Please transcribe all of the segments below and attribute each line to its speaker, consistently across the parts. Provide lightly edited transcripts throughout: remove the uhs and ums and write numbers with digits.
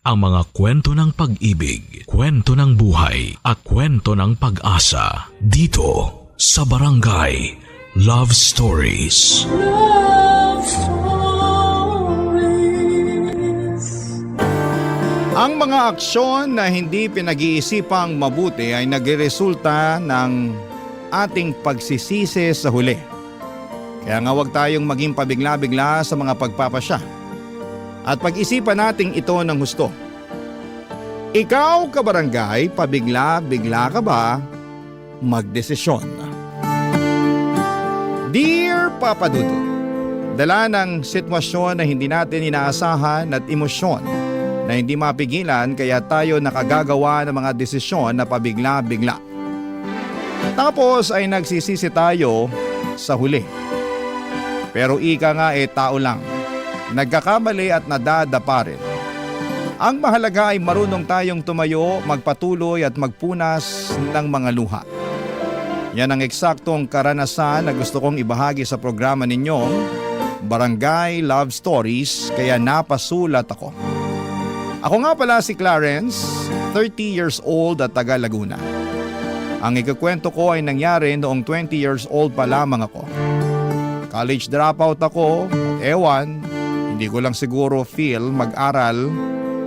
Speaker 1: ang mga kwento ng pag-ibig, kwento ng buhay at kwento ng pag-asa dito sa Barangay Love Stories.
Speaker 2: Love Stories.
Speaker 3: Ang mga aksyon na hindi pinag-iisipang mabuti ay nagresulta ng ating pagsisisi sa huli. Kaya nga huwag tayong maging pabigla-bigla sa mga pagpapasya. At pag-isipan natin ito ng husto. Ikaw, kabarangay, pabigla-bigla ka ba magdesisyon? Dear Papa Dudut, dala ng sitwasyon na hindi natin inaasahan at emosyon na hindi mapigilan kaya tayo nakagagawa ng mga desisyon na pabigla-bigla. Tapos ay nagsisisi tayo sa huli. Pero ika nga tao lang. Nagkakamali at nadadapa rin. Ang mahalaga ay marunong tayong tumayo, magpatuloy at magpunas ng mga luha. Yan ang eksaktong karanasan na gusto kong ibahagi sa programa ninyong Barangay Love Stories, kaya napasulat ako. Ako nga pala si Clarence, 30 years old at taga Laguna. Ang ikukwento ko ay nangyari noong 20 years old pa lamang ako. College dropout ako, hindi ko lang siguro feel mag-aral,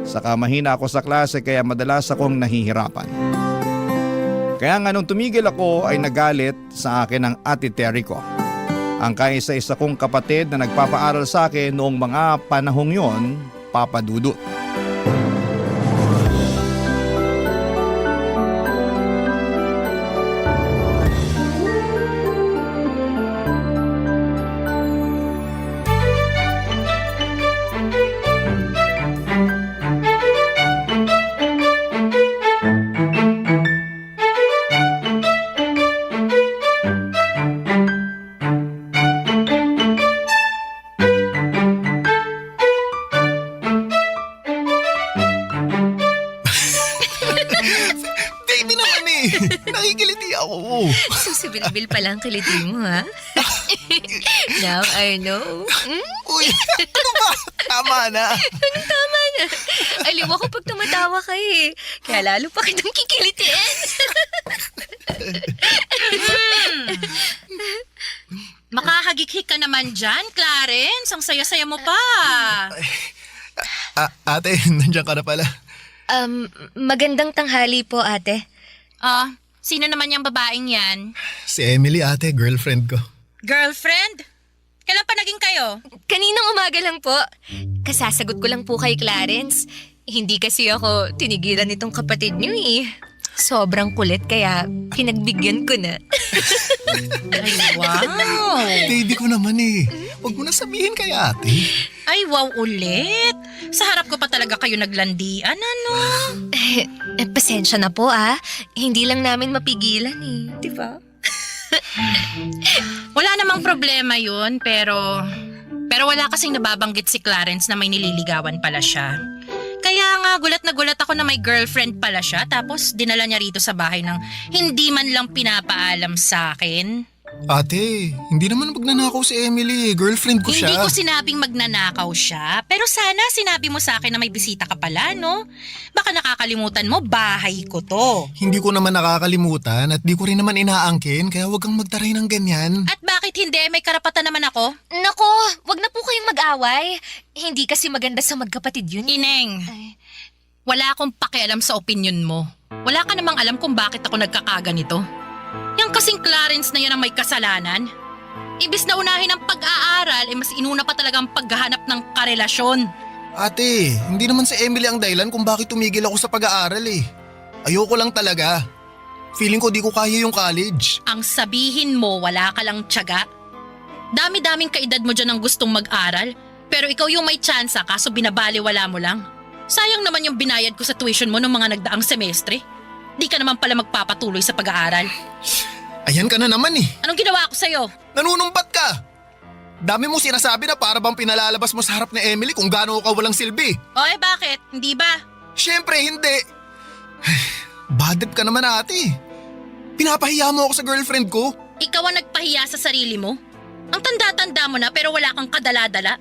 Speaker 3: saka mahina ako sa klase kaya madalas akong nahihirapan. Kaya nga nung tumigil ako ay nagalit sa akin ang ate Terry ko. Ang kaisa-isa kong kapatid na nagpapaaral sa akin noong mga panahong yon, Papa Dudut.
Speaker 4: Baby naman nakikiliti ako.
Speaker 5: Susubilbil pa lang kiliti mo, ha? Now I know.
Speaker 4: Uy, ano ba? Tama na.
Speaker 5: Anong tama na? Aliw ako pag tumatawa ka eh. Kaya lalo pa kitang kikilitiin.
Speaker 6: Makahagikik ka naman dyan, Clarence. Ang saya-saya mo pa.
Speaker 4: Ate, nandiyan ka na pala.
Speaker 5: Magandang tanghali po, ate.
Speaker 6: Sino naman yung babaeng yan?
Speaker 4: Si Emily, ate, girlfriend ko.
Speaker 6: Girlfriend? Kailan pa naging kayo?
Speaker 5: Kaninang umaga lang po. Kasasagot ko lang po kay Clarence. Hindi kasi ako tinigilan nitong kapatid niyo eh. Sobrang kulit kaya pinagbigyan ko na.
Speaker 6: Ay, wow.
Speaker 4: Baby ko naman Huwag mo na sabihin kay ate.
Speaker 6: Ay, wow ulit. Sa harap ko pa talaga kayo naglandian, ano?
Speaker 5: Pasensya na po Hindi lang namin mapigilan eh. Diba?
Speaker 6: Wala namang problema yun, pero wala kasing nababanggit si Clarence na may nililigawan pala siya. Kaya nga, gulat na gulat ako na may girlfriend pala siya, tapos dinala niya rito sa bahay ng hindi man lang pinapaalam sa akin.
Speaker 4: Ate, hindi naman magnanakaw si Emily. Girlfriend ko siya.
Speaker 6: Hindi ko sinabing magnanakaw siya, pero sana sinabi mo sa akin na may bisita ka pala, no? Baka nakakalimutan mo, bahay ko to.
Speaker 4: Hindi ko naman nakakalimutan at di ko rin naman inaangkin, kaya huwag kang magtaray ng ganyan.
Speaker 6: At bakit hindi? May karapatan naman ako.
Speaker 5: Nako, wag na po kayong mag-away. Hindi kasi maganda sa magkapatid yun.
Speaker 6: Ineng,
Speaker 5: Ay.
Speaker 6: wala akong pakialam sa opinion mo. Wala ka namang alam kung bakit ako nagkakaganito. Yang kasing Clarence na yan ang may kasalanan. Ibis na unahin ang pag-aaral, mas inuna pa talaga ang paghahanap ng karelasyon.
Speaker 4: Ate, hindi naman si Emily ang dahilan kung bakit tumigil ako sa pag-aaral Ayoko lang talaga. Feeling ko di ko kaya yung college.
Speaker 6: Ang sabihin mo, wala ka lang tiyaga. Dami-daming kaedad mo dyan ang gustong mag-aral, pero ikaw yung may tsansa kaso binabaliwala mo lang. Sayang naman yung binayad ko sa tuition mo ng mga nagdaang semestre. Di ka naman pala magpapatuloy sa pag-aaral.
Speaker 4: Ayan ka na naman
Speaker 6: Anong ginawa ko sa'yo?
Speaker 4: Nanunumpat ka. Dami mo sinasabi na para bang pinalalabas mo sa harap ni Emily kung gaano ka walang silbi.
Speaker 6: O bakit? Hindi ba?
Speaker 4: Siyempre hindi. Badip ka naman ate. Pinapahiya mo ako sa girlfriend ko.
Speaker 6: Ikaw ang nagpahiya sa sarili mo? Ang tanda-tanda mo na pero wala kang kadala-dala.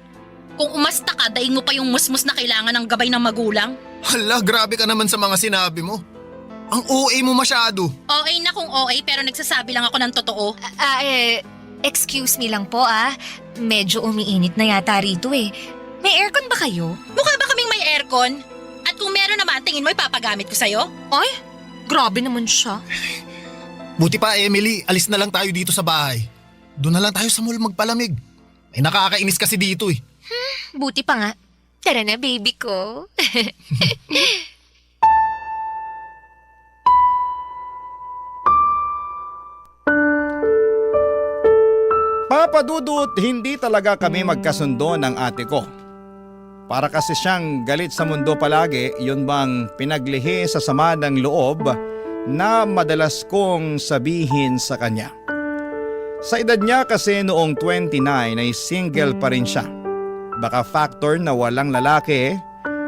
Speaker 6: Kung umasta ka, daing mo pa yung musmus na kailangan ng gabay ng magulang.
Speaker 4: Hala, grabe ka naman sa mga sinabi mo. Ang OA mo masyado.
Speaker 6: OA na kung OA pero nagsasabi lang ako ng totoo.
Speaker 5: Excuse me lang po Medyo umiinit na yata rito eh. May aircon ba kayo?
Speaker 6: Mukha ba kaming may aircon? At kung meron naman, tingin mo ipapagamit ko sa'yo?
Speaker 5: Ay, grabe naman siya.
Speaker 4: Buti pa Emily, alis na lang tayo dito sa bahay. Doon na lang tayo sa mall magpalamig. Ay nakakainis kasi dito eh.
Speaker 5: Buti pa nga. Tara na, baby ko.
Speaker 3: Papa Dudut, hindi talaga kami magkasundo ng ate ko. Para kasi siyang galit sa mundo palagi, yun bang pinaglihi sa sama ng loob na madalas kong sabihin sa kanya. Sa edad niya kasi noong 29 ay single pa rin siya. Baka factor na walang lalaki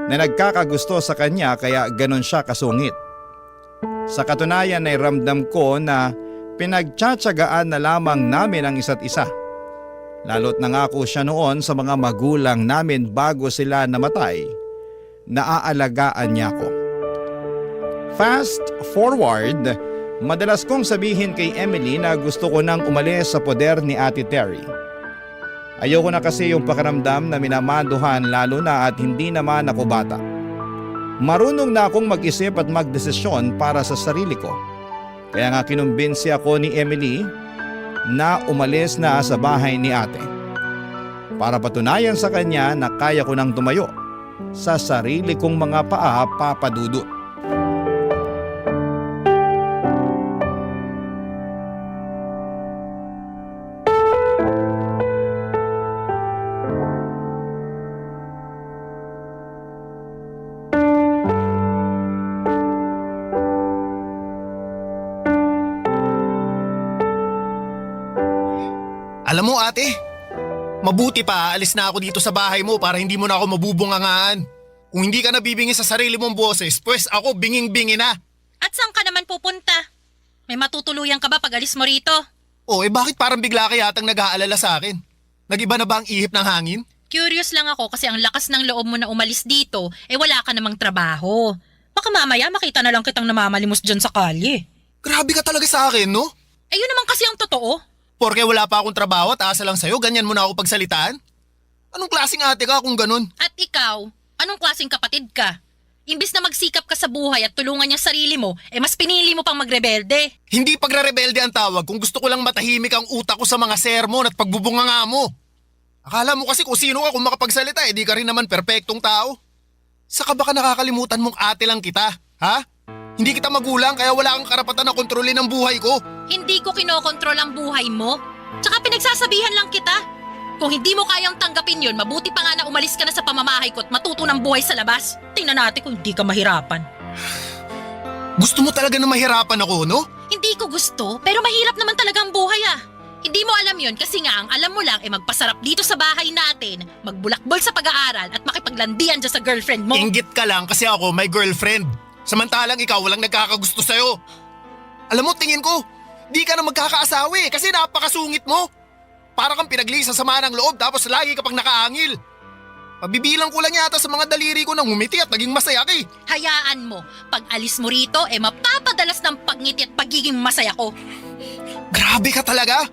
Speaker 3: na nagkakagusto sa kanya kaya ganon siya kasungit. Sa katunayan ay ramdam ko na pinagtsatsagaan na lamang namin ang isa't isa. Lalo't nangako siya noon sa mga magulang namin bago sila namatay na aalagaan niya ko. Fast forward, madalas kong sabihin kay Emily na gusto ko nang umalis sa poder ni Ate Terry. Ayoko na kasi yung pakiramdam na minamanduhan lalo na at hindi naman ako bata. Marunong na akong mag-isip at magdesisyon para sa sarili ko. Kaya nga kinumbinsi ako ni Emily na umalis na sa bahay ni ate. Para patunayan sa kanya na kaya ko nang tumayo sa sarili kong mga paa, Papa Dudut.
Speaker 4: Alam mo ate, mabuti pa alis na ako dito sa bahay mo para hindi mo na ako mabubungangaan. Kung hindi ka nabibingi sa sarili mong boses, pues ako binging-bingi na.
Speaker 6: At saan ka naman pupunta? May matutuluyan ka ba pag alis mo rito?
Speaker 4: Bakit parang bigla ka yatang nag-aalala sa akin? Nag-iba na ba ang ihip ng hangin?
Speaker 6: Curious lang ako kasi ang lakas ng loob mo na umalis dito, wala ka namang trabaho. Baka mamaya makita na lang kitang namamalimos dyan sa kalye.
Speaker 4: Grabe ka talaga sa akin, no?
Speaker 6: Yun naman kasi ang totoo.
Speaker 4: Porke wala pa akong trabaho at asa lang sa'yo, ganyan mo na ako pagsalitaan? Anong klaseng ate ka kung ganun?
Speaker 6: At ikaw, anong klaseng kapatid ka? Imbis na magsikap ka sa buhay at tulungan niya sarili mo, mas pinili mo pang magrebelde.
Speaker 4: Hindi pagre-rebelde ang tawag kung gusto ko lang matahimik ang utak ko sa mga sermon at pagbubunganga mo. Akala mo kasi kung sino ka kung makapagsalita, di ka rin naman perpektong tao. Saka baka nakakalimutan mong ate lang kita, ha? Hindi kita magulang kaya wala kang karapatan na kontrolin ang buhay ko.
Speaker 6: Hindi ko kinokontrol ang buhay mo. Tsaka pinagsasabihan lang kita. Kung hindi mo kayang tanggapin yun, mabuti pa nga na umalis ka na sa pamamahay ko at matuto ng buhay sa labas. Tingnan natin kung hindi ka mahirapan.
Speaker 4: Gusto mo talaga na mahirapan ako, no?
Speaker 6: Hindi ko gusto, pero mahirap naman talaga ang buhay Hindi mo alam yun kasi nga ang alam mo lang magpasarap dito sa bahay natin, magbulakbol sa pag-aaral at makipaglandian dyan sa girlfriend mo.
Speaker 4: Inggit ka lang kasi ako may girlfriend. Samantalang ikaw walang nagkakagusto sa'yo. Alam mo, tingin ko, di ka na magkakaasawa kasi napakasungit mo. Para kang pinagli sa sama ng loob tapos lagi ka pang nakaangil. Pabibilang ko lang yata sa mga daliri ko nang umiti at naging masaya ka.
Speaker 6: Hayaan mo, pag alis mo rito, mapapadalas ng pagngiti at pagiging masaya ko.
Speaker 4: Grabe ka talaga.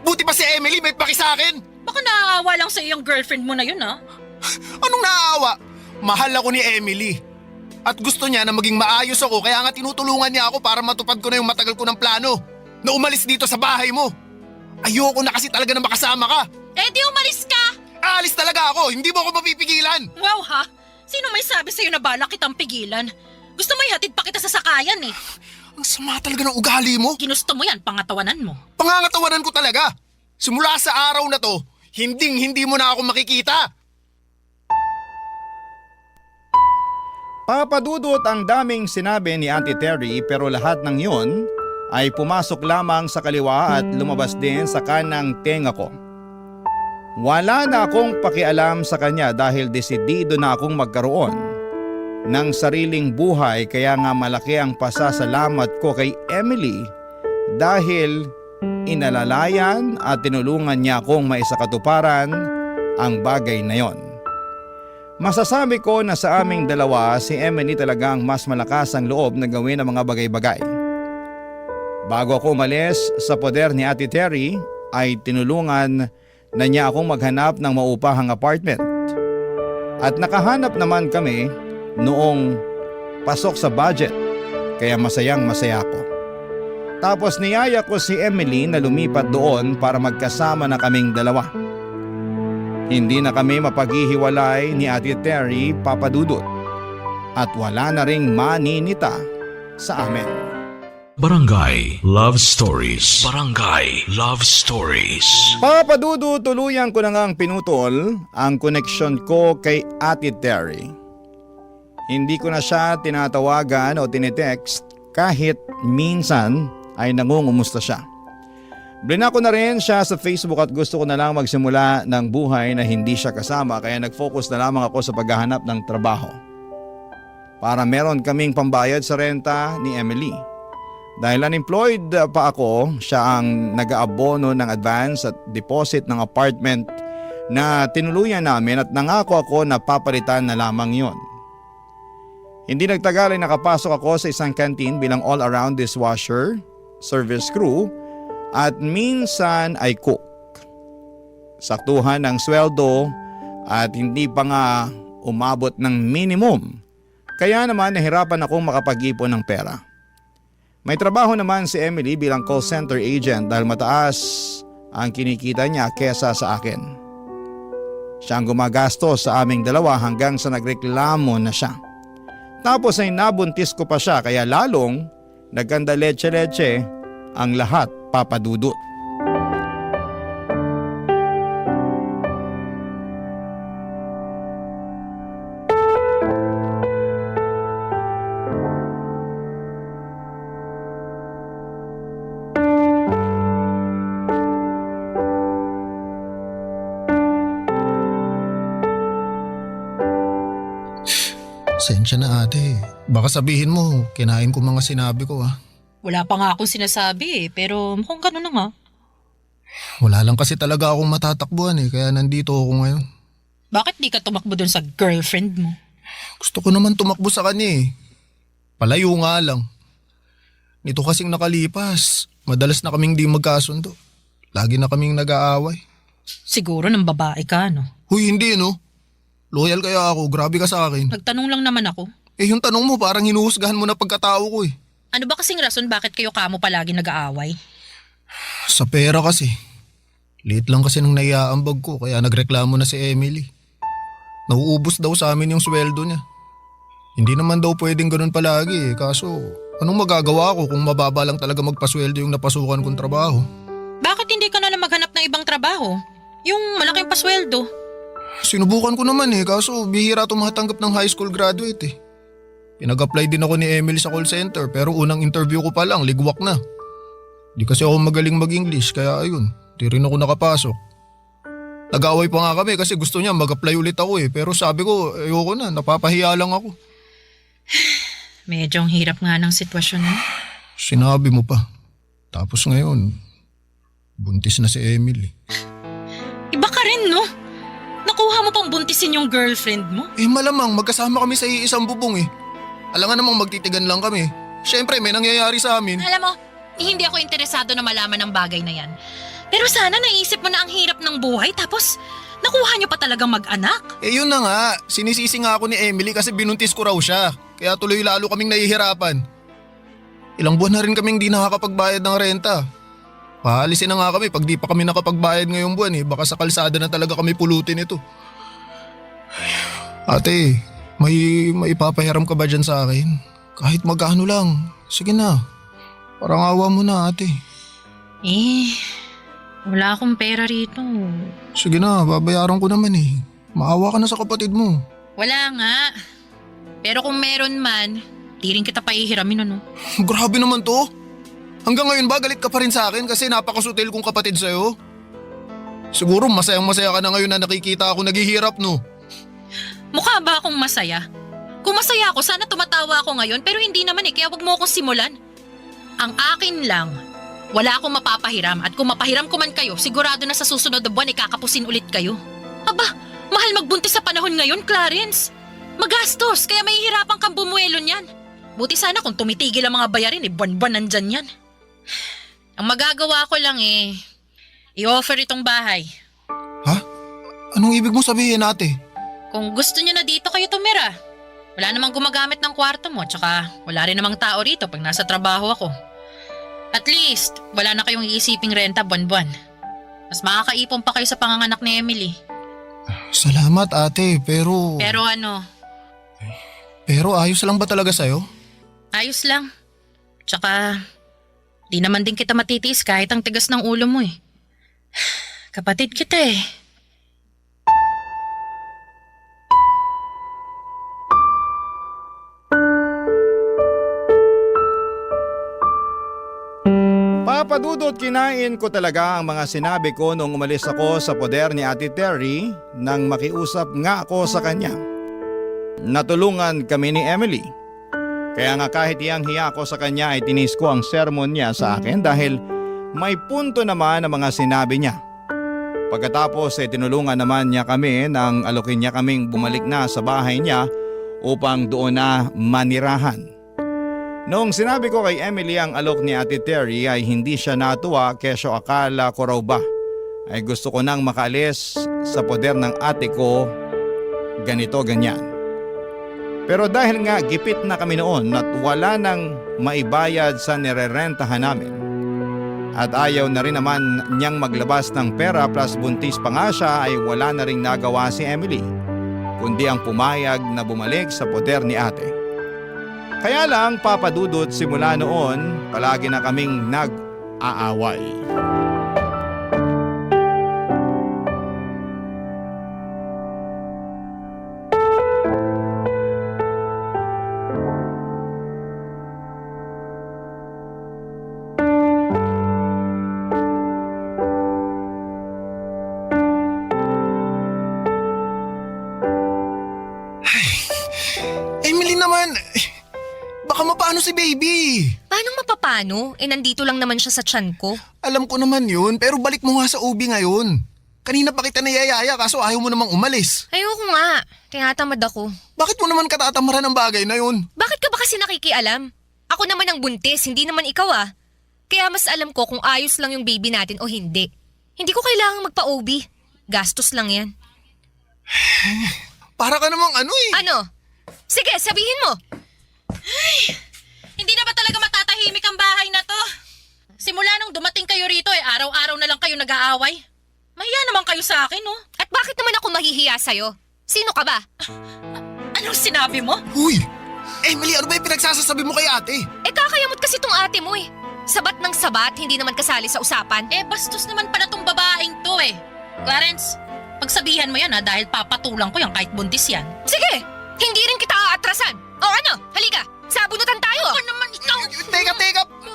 Speaker 4: Buti pa si Emily may paki sa akin.
Speaker 6: Baka naaawa lang sa iyong girlfriend mo na yun
Speaker 4: Anong naaawa? Mahal ako ni Emily. At gusto niya na maging maayos ako kaya nga tinutulungan niya ako para matupad ko na yung matagal ko ng plano na umalis dito sa bahay mo. Ayoko na kasi talaga na makasama ka.
Speaker 6: Di umalis ka!
Speaker 4: Aalis talaga ako, hindi mo ako mapipigilan.
Speaker 6: Wow ha? Sino may sabi sa'yo na balak kitang pigilan? Gusto mo ihatid pa kita sa sakayan
Speaker 4: Ang sama talaga ng ugali mo.
Speaker 6: Ginusto mo yan, pangatawanan mo.
Speaker 4: Pangangatawanan ko talaga. Simula sa araw na to, hindi mo na ako makikita.
Speaker 3: Papa Dudut, ang daming sinabi ni Auntie Terry pero lahat ng yun ay pumasok lamang sa kaliwa at lumabas din sa kanang tenga ko. Wala na akong pakialam sa kanya dahil desidido na akong magkaroon ng sariling buhay kaya nga malaki ang pasasalamat ko kay Emily dahil inalalayan at tinulungan niya akong maisakatuparan ang bagay na yon. Masasabi ko na sa aming dalawa si Emily talagang mas malakas ang loob na gawin ang mga bagay-bagay. Bago ako umalis sa poder ni Ate Terry ay tinulungan na niya akong maghanap ng maupahang apartment. At nakahanap naman kami noong pasok sa budget kaya masayang masaya ako. Tapos niyaya ko si Emily na lumipat doon para magkasama na kaming dalawa. Hindi na kami mapaghihiwalay ni Ate Terry, Papa Dudut. At wala na ring maninita sa amin.
Speaker 1: Barangay Love Stories. Barangay Love Stories.
Speaker 3: Papa Dudut, tuluyan ko na ngang pinutol ang koneksyon ko kay Ate Terry. Hindi ko na siya tinatawagan o tinitext kahit minsan ay nangungumusta siya. Blinako na rin siya sa Facebook at gusto ko na lang magsimula ng buhay na hindi siya kasama kaya nag-focus na lamang ako sa paghahanap ng trabaho. Para meron kaming pambayad sa renta ni Emily. Dahil unemployed pa ako, siya ang nag-aabono ng advance at deposit ng apartment na tinuluyan namin at nangako ako na papalitan na lamang yon. Hindi nagtagal ay nakapasok ako sa isang canteen bilang all-around dishwasher, service crew, at minsan ay cook. Saktuhan ng sweldo at hindi pa nga umabot ng minimum. Kaya naman nahirapan akong makapag-ipon ng pera. May trabaho naman si Emily bilang call center agent dahil mataas ang kinikita niya kesa sa akin. Siya ang gumagastos sa aming dalawa hanggang sa nagreklamo na siya. Tapos ay nabuntis ko pa siya kaya lalong nagkanda leche-leche ang lahat, Papa Dudut.
Speaker 4: Sensya na ate. Baka sabihin mo, kinain ko mga sinabi ko ah.
Speaker 6: Wala pa nga akong sinasabi pero mukhang ganun na nga.
Speaker 4: Wala lang kasi talaga akong matatakbuhan kaya nandito ako ngayon.
Speaker 6: Bakit di ka tumakbo dun sa girlfriend mo?
Speaker 4: Gusto ko naman tumakbo sa kanya Palayo nga lang. Nito kasing nakalipas, madalas na kaming di magkasundo. Lagi na kaming nag-aaway.
Speaker 6: Siguro ng babae ka, no?
Speaker 4: Huy, hindi no. Loyal kaya ako, grabe ka sa akin.
Speaker 6: Nagtanong lang naman ako.
Speaker 4: Yung tanong mo parang hinuhusgahan mo na pagkatao ko
Speaker 6: Ano ba kasing rason bakit kayo kamo palagi nag-aaway?
Speaker 4: Sa pera kasi. Liit lang kasi nung naiaambag ko kaya nagreklamo na si Emily. Nauubos daw sa amin yung sweldo niya. Hindi naman daw pwedeng ganun palagi kaso anong magagawa ko kung mababa lang talaga magpasweldo yung napasukan kong trabaho?
Speaker 6: Bakit hindi ka na lang maghanap ng ibang trabaho? Yung malaking pasweldo.
Speaker 4: Sinubukan ko naman kaso bihira tumatanggap ng high school graduate Pinag-apply din ako ni Emily sa call center pero unang interview ko pa lang ligwak na. Di kasi ako magaling mag-English kaya ayun, di rin ako nakapasok. Nag-away pa nga kami kasi gusto niya mag-apply ulit ako pero sabi ko ayoko na, napapahiya lang ako.
Speaker 6: Medyo ang hirap nga ng sitwasyon mo.
Speaker 4: Sinabi mo pa. Tapos ngayon, buntis na si Emily.
Speaker 6: Iba ka rin, no? Nakuha mo pang buntisin yung girlfriend mo?
Speaker 4: Malamang magkasama kami sa iisang bubong Alam nga namang magtitigan lang kami. Siyempre may nangyayari sa amin.
Speaker 6: Alam mo, hindi ako interesado na malaman ng bagay na yan. Pero sana naisip mo na ang hirap ng buhay tapos nakuha niyo pa talagang mag-anak.
Speaker 4: Yun na nga, sinisisi nga ako ni Emily kasi binuntis ko raw siya. Kaya tuloy lalo kaming nahihirapan. Ilang buwan na rin kaming di nakakapagbayad ng renta. Paalisin na nga kami pag di pa kami nakapagbayad ngayong buwan Baka sa kalsada na talaga kami pulutin ito. Ate, may ipapahiram ka ba dyan sa akin? Kahit magkano lang. Sige na. Parang awa mo na ate.
Speaker 6: Wala akong pera rito.
Speaker 4: Sige na, babayaran ko naman Maawa ka na sa kapatid mo.
Speaker 6: Wala nga. Pero kung meron man, di rin kita pahihiramin
Speaker 4: Grabe naman to. Hanggang ngayon ba galit ka pa rin sa akin kasi napakasutil kong kapatid sa'yo? Siguro masayang-masaya ka na ngayon na nakikita ako naghihirap no?
Speaker 6: Mukha ba akong masaya? Kung masaya ako, sana tumatawa ako ngayon pero hindi naman kaya wag mo akong simulan. Ang akin lang, wala akong mapapahiram at kung mapahiram ko man kayo, sigurado na sa susunod na buwan kakapusin ulit kayo. Aba, Mahal magbuntis sa panahon ngayon, Clarence. Magastos, kaya mahihirapan kang bumuelo niyan. Buti sana kung tumitigil ang mga bayarin, buwan-buwan nandyan yan. Ang magagawa ko lang i-offer itong bahay.
Speaker 4: Ha? Anong ibig mo sabihin, ate?
Speaker 6: Kung gusto niyo na dito kayo tumira. Wala namang gumagamit ng kwarto mo, tsaka wala rin namang tao rito pag nasa trabaho ako. At least, wala na kayong iisiping renta buwan-buwan. Mas makakaipon pa kayo sa panganganak ni Emily.
Speaker 4: Salamat, ate, pero...
Speaker 6: Pero ano,
Speaker 4: Pero ayos lang ba talaga sa'yo?
Speaker 6: ayos lang. Tsaka, di naman din kita matitiis kahit ang tigas ng ulo mo eh. Kapatid kita eh.
Speaker 3: Papadudot, kinain ko talaga ang mga sinabi ko nung umalis ako sa poder ni Ate Terry nang makiusap nga ako sa kanya. Natulungan kami ni Emily. Kaya nga kahit hiyang-hiya ako sa kanya ay tinis ko ang sermon niya sa akin dahil may punto naman ang mga sinabi niya. Pagkatapos ay tinulungan naman niya kami nang alokin niya kaming bumalik na sa bahay niya upang doon na manirahan. Noong sinabi ko kay Emily ang alok ni Ate Terry ay hindi siya natuwa kesyo akala ko raw ba ay gusto ko nang makaalis sa poder ng ate ko ganito ganyan. Pero dahil nga gipit na kami noon at wala nang maibayad sa nirerentahan namin at ayaw na rin naman niyang maglabas ng pera plus buntis pa nga siya ay wala na ring nagawa si Emily kundi ang pumayag na bumalik sa poder ni ate. Kaya lang papadudot simula noon palagi na kaming nag-aaway.
Speaker 4: Emily naman, baka mapaano si baby.
Speaker 5: Paano mapapano? Nandito lang naman siya sa tiyan ko.
Speaker 4: Alam ko naman yun, pero balik mo nga sa ubi ngayon. Kanina pa kita niyayaya kaso ayaw mo namang umalis.
Speaker 5: Ayoko nga. Tinatamad ako.
Speaker 4: Bakit mo naman katatamaran ng bagay na yun?
Speaker 5: Bakit ka ba kasi nakikialam? Ako naman ang buntis, hindi naman ikaw ah. Kaya mas alam ko kung ayos lang yung baby natin o hindi. Hindi ko kailangang magpa-OB. Gastos lang yan.
Speaker 4: Para ka namang ano eh.
Speaker 5: Ano? Sige, sabihin mo.
Speaker 6: Hindi na ba talaga matatahimik ang bahay na to? Simula nung dumating kayo rito araw-araw na lang kayo nag-aaway. Mahiya naman kayo sa akin, oh.
Speaker 5: At bakit naman ako mahihiya sa'yo? Sino ka ba?
Speaker 6: Anong sinabi mo?
Speaker 4: Uy! Emily, ano ba yung pinagsasasabi mo kay ate?
Speaker 5: Kakayamot kasi tong ate mo eh. Sabat ng sabat, hindi naman kasali sa usapan.
Speaker 6: Bastos naman pala tong babaeng to eh. Clarence, pagsabihan mo yan dahil papatulang ko yan kahit buntis yan.
Speaker 5: Sige, hindi rin kita aatrasan. O ano, halika, sabunutan tayo.
Speaker 6: Ako naman ikaw!
Speaker 4: Teka!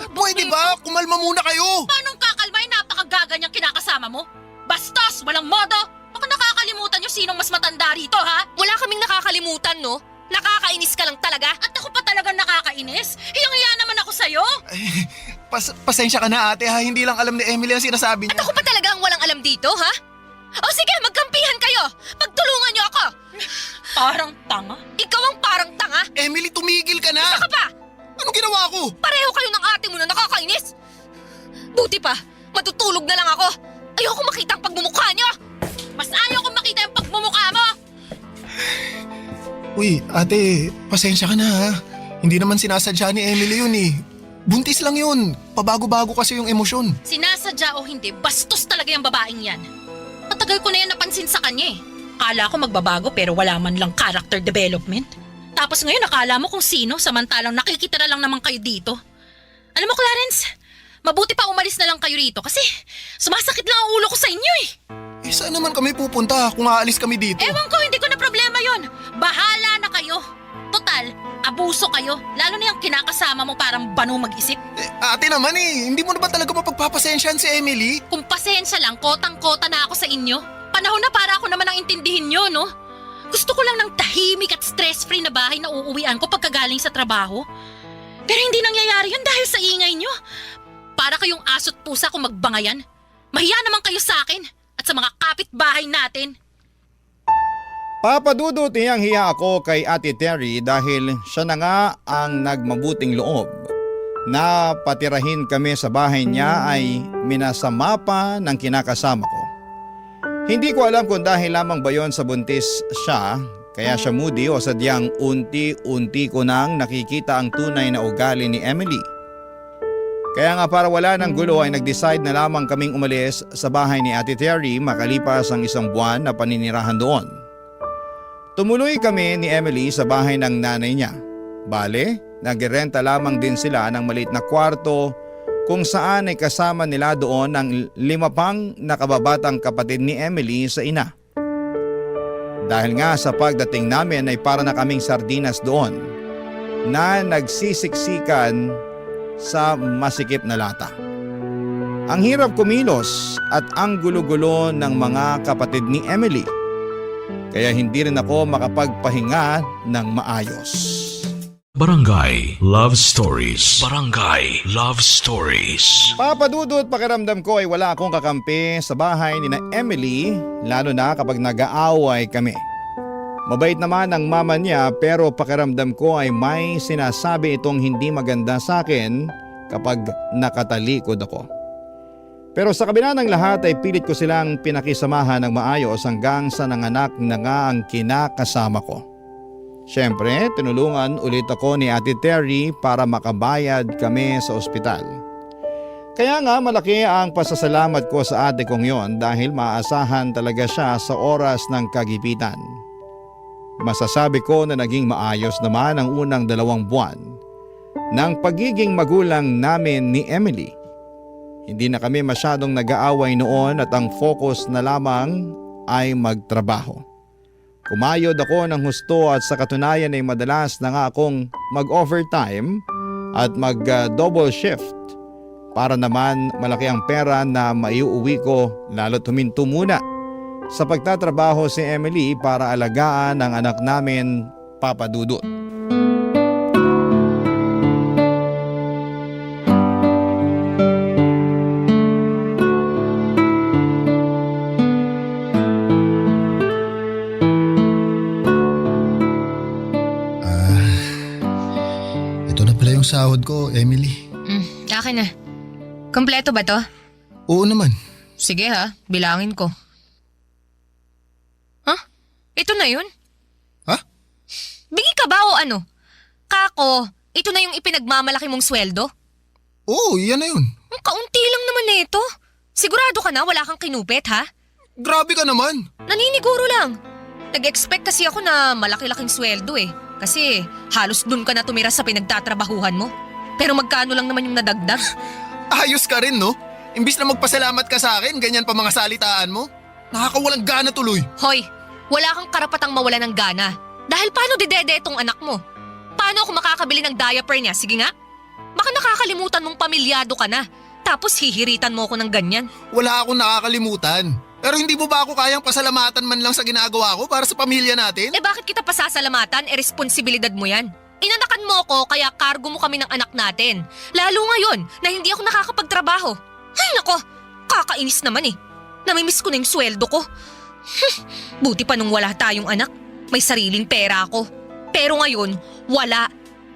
Speaker 4: Pwede ba? Kumalma muna kayo.
Speaker 6: Paanong kakalmay napakagaganyang kinakasama mo? Bastos! Walang modo! Baka nakakalimutan nyo sinong mas matanda rito, ha?
Speaker 5: Wala kaming nakakalimutan, no? Nakakainis ka lang talaga.
Speaker 6: At ako pa talagang nakakainis? Hiyang-hiya naman ako sa'yo!
Speaker 4: Pasensya ka na ate ha, hindi lang alam ni Emily ang sinasabi
Speaker 5: At
Speaker 4: niya.
Speaker 5: ako pa talaga ang walang alam dito, ha? O sige, magkampihan kayo. Pagtulungan niyo ako.
Speaker 6: Parang tanga.
Speaker 5: Ikaw ang parang tanga.
Speaker 4: Emily, tumigil ka na!
Speaker 5: Saka pa,
Speaker 4: Anong ginawa ko?
Speaker 5: pareho kayo ng ate mo na nakakainis. Buti pa, matutulog na lang ako. Ayoko makita ang pagmumukha niyo.
Speaker 6: Mas ayaw kong makita yung pagmumukha mo!
Speaker 4: Uy, ate, pasensya ka na ha. Hindi naman sinasadya ni Emily yun eh. Buntis lang yun. Pabago-bago kasi yung emosyon.
Speaker 6: Sinasadya o hindi, bastos talaga yung babaeng yan. Matagal ko na yan napansin sa kanya eh. Akala ko magbabago pero wala man lang character development. Tapos ngayon akala mo kung sino samantalang nakikita na lang naman kayo dito. Alam mo Clarence, mabuti pa umalis na lang kayo rito kasi sumasakit lang ang ulo ko sa inyo eh.
Speaker 4: Saan naman kami pupunta kung aalis kami dito?
Speaker 6: Ewan ko, hindi ko na problema yon. Bahala na kayo. Total, abuso kayo. Lalo na yung kinakasama mo parang banu mag-isip.
Speaker 4: Ate naman eh, hindi mo na ba talaga mapagpapasensyahan si Emily?
Speaker 6: Kung pasensya lang, kotang-kota na ako sa inyo. Panahon na para ako naman ang intindihin nyo, no? Gusto ko lang ng tahimik at stress-free na bahay na uuwian ko pagkagaling sa trabaho. Pero hindi nangyayari yun dahil sa ingay nyo. Para kayong aso't pusa kung magbangayan. Mahiya naman kayo sa akin at sa mga kapitbahay natin.
Speaker 3: Papadudot hiyang-hiya ako kay Ate Terry dahil siya na nga ang nagmabuting loob na patirahin kami sa bahay niya ay minasama pa ng kinakasama ko. Hindi ko alam kung dahil lamang ba yon sa buntis siya kaya siya moody o sadyang unti-unti ko nang nakikita ang tunay na ugali ni Emily. Kaya nga para wala ng gulo ay nag-decide na lamang kaming umalis sa bahay ni Ate Terry makalipas ang 1 buwan na paninirahan doon. Tumuloy kami ni Emily sa bahay ng nanay niya. Bale, nagrenta lamang din sila ng maliit na kwarto kung saan ay kasama nila doon ang 5 pang nakababatang kapatid ni Emily sa ina. Dahil nga sa pagdating namin ay para na kaming sardinas doon na nagsisiksikan sa masikip na lata. Ang hirap kumilos at ang gulo-gulo ng mga kapatid ni Emily. Kaya hindi rin ako makapagpahinga ng maayos.
Speaker 1: Barangay Love Stories. Barangay Love Stories.
Speaker 3: Papadudot pakiramdam ko ay wala akong kakampi sa bahay ni na Emily lalo na kapag nag-aaway kami. Mabait naman ang mama niya pero pakiramdam ko ay may sinasabi itong hindi maganda sa akin kapag nakatalikod ako. Pero sa kabila ng lahat ay pilit ko silang pinakisamahan ng maayos hanggang sa nanganak na nga ang kinakasama ko. Siyempre, tinulungan ulit ako ni Ate Terry para makabayad kami sa ospital. Kaya nga malaki ang pasasalamat ko sa ate kong yon dahil maasahan talaga siya sa oras ng kagipitan. Masasabi ko na naging maayos naman ang unang 2 buwan ng pagiging magulang namin ni Emily. Hindi na kami masyadong nag-aaway noon at ang focus na lamang ay magtrabaho. Kumayod ako ng husto at sa katunayan ay madalas na nga akong mag-overtime at mag-double shift para naman malaki ang pera na maiuwi ko lalo't huminto muna sa pagtatrabaho si Emily para alagaan ang anak namin, Papa Dudut.
Speaker 4: Ito na pala yung sahod ko, Emily.
Speaker 5: Akin na. Kompleto ba to?
Speaker 4: Oo naman.
Speaker 5: Sige ha, bilangin ko. Ito na yun?
Speaker 4: Ha?
Speaker 5: Bingi ka ba o ano? Kako, ito na yung ipinagmamalaki mong sweldo?
Speaker 4: Oo, yan na yun.
Speaker 5: Ang kaunti lang naman na ito. Sigurado ka na wala kang kinupit ha?
Speaker 4: Grabe ka naman.
Speaker 5: Naniniguro lang. Nag-expect kasi ako na malaki-laking sweldo eh. Kasi halos dun ka na tumira sa pinagtatrabahuhan mo. Pero magkano lang naman yung nadagdag?
Speaker 4: Ayos ka rin, no? Imbis na magpasalamat ka sa akin, ganyan pa mga salitaan mo. Nakakawalang gana tuloy.
Speaker 5: Hoy, wala kang karapatang mawala ng gana. Dahil paano didede itong anak mo? Paano ako makakabili ng diaper niya? Sige nga. Baka nakakalimutan mong pamilyado ka na. Tapos hihiritan mo ako ng ganyan.
Speaker 4: Wala akong nakakalimutan. Pero hindi mo ba ako kayang pasalamatan man lang sa ginagawa ko para sa pamilya natin?
Speaker 5: Eh bakit kita pasasalamatan? Responsibilidad mo yan. Inanakan mo ko kaya kargo mo kami ng anak natin. Lalo ngayon na hindi ako nakakapagtrabaho. Ay nako, kakainis naman eh. Namimiss ko na yung sweldo ko. Buti pa nung wala tayong anak. May sariling pera ako. Pero ngayon, wala.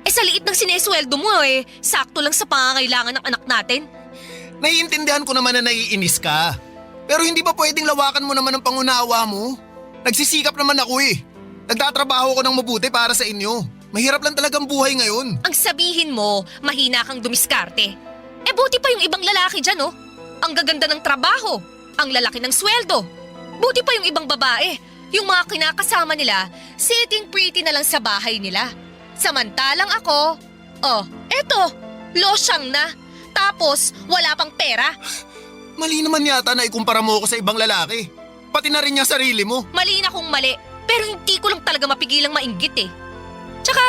Speaker 5: Eh sa liit ng sinesweldo mo eh, sakto lang sa pangangailangan ng anak natin.
Speaker 4: Naiintindihan ko naman na naiinis ka. Pero hindi ba pwedeng lawakan mo naman ang pangunawa mo? Nagsisikap naman ako eh. Nagtatrabaho ko ng mabuti para sa inyo. Mahirap lang talagang buhay ngayon.
Speaker 5: Ang sabihin mo, mahina kang dumiskarte. Eh buti pa yung ibang lalaki dyan oh. Ang gaganda ng trabaho, ang lalaki ng sweldo. Buti pa yung ibang babae, yung mga kinakasama nila, sitting pretty na lang sa bahay nila. Samantalang ako, eto, losyang na. Tapos wala pang pera.
Speaker 4: Mali naman yata na ikumpara mo ako sa ibang lalaki. Pati na rin niya sarili mo.
Speaker 5: Mali na kung mali, pero hindi ko lang talaga mapigilang mainggit eh. Tsaka,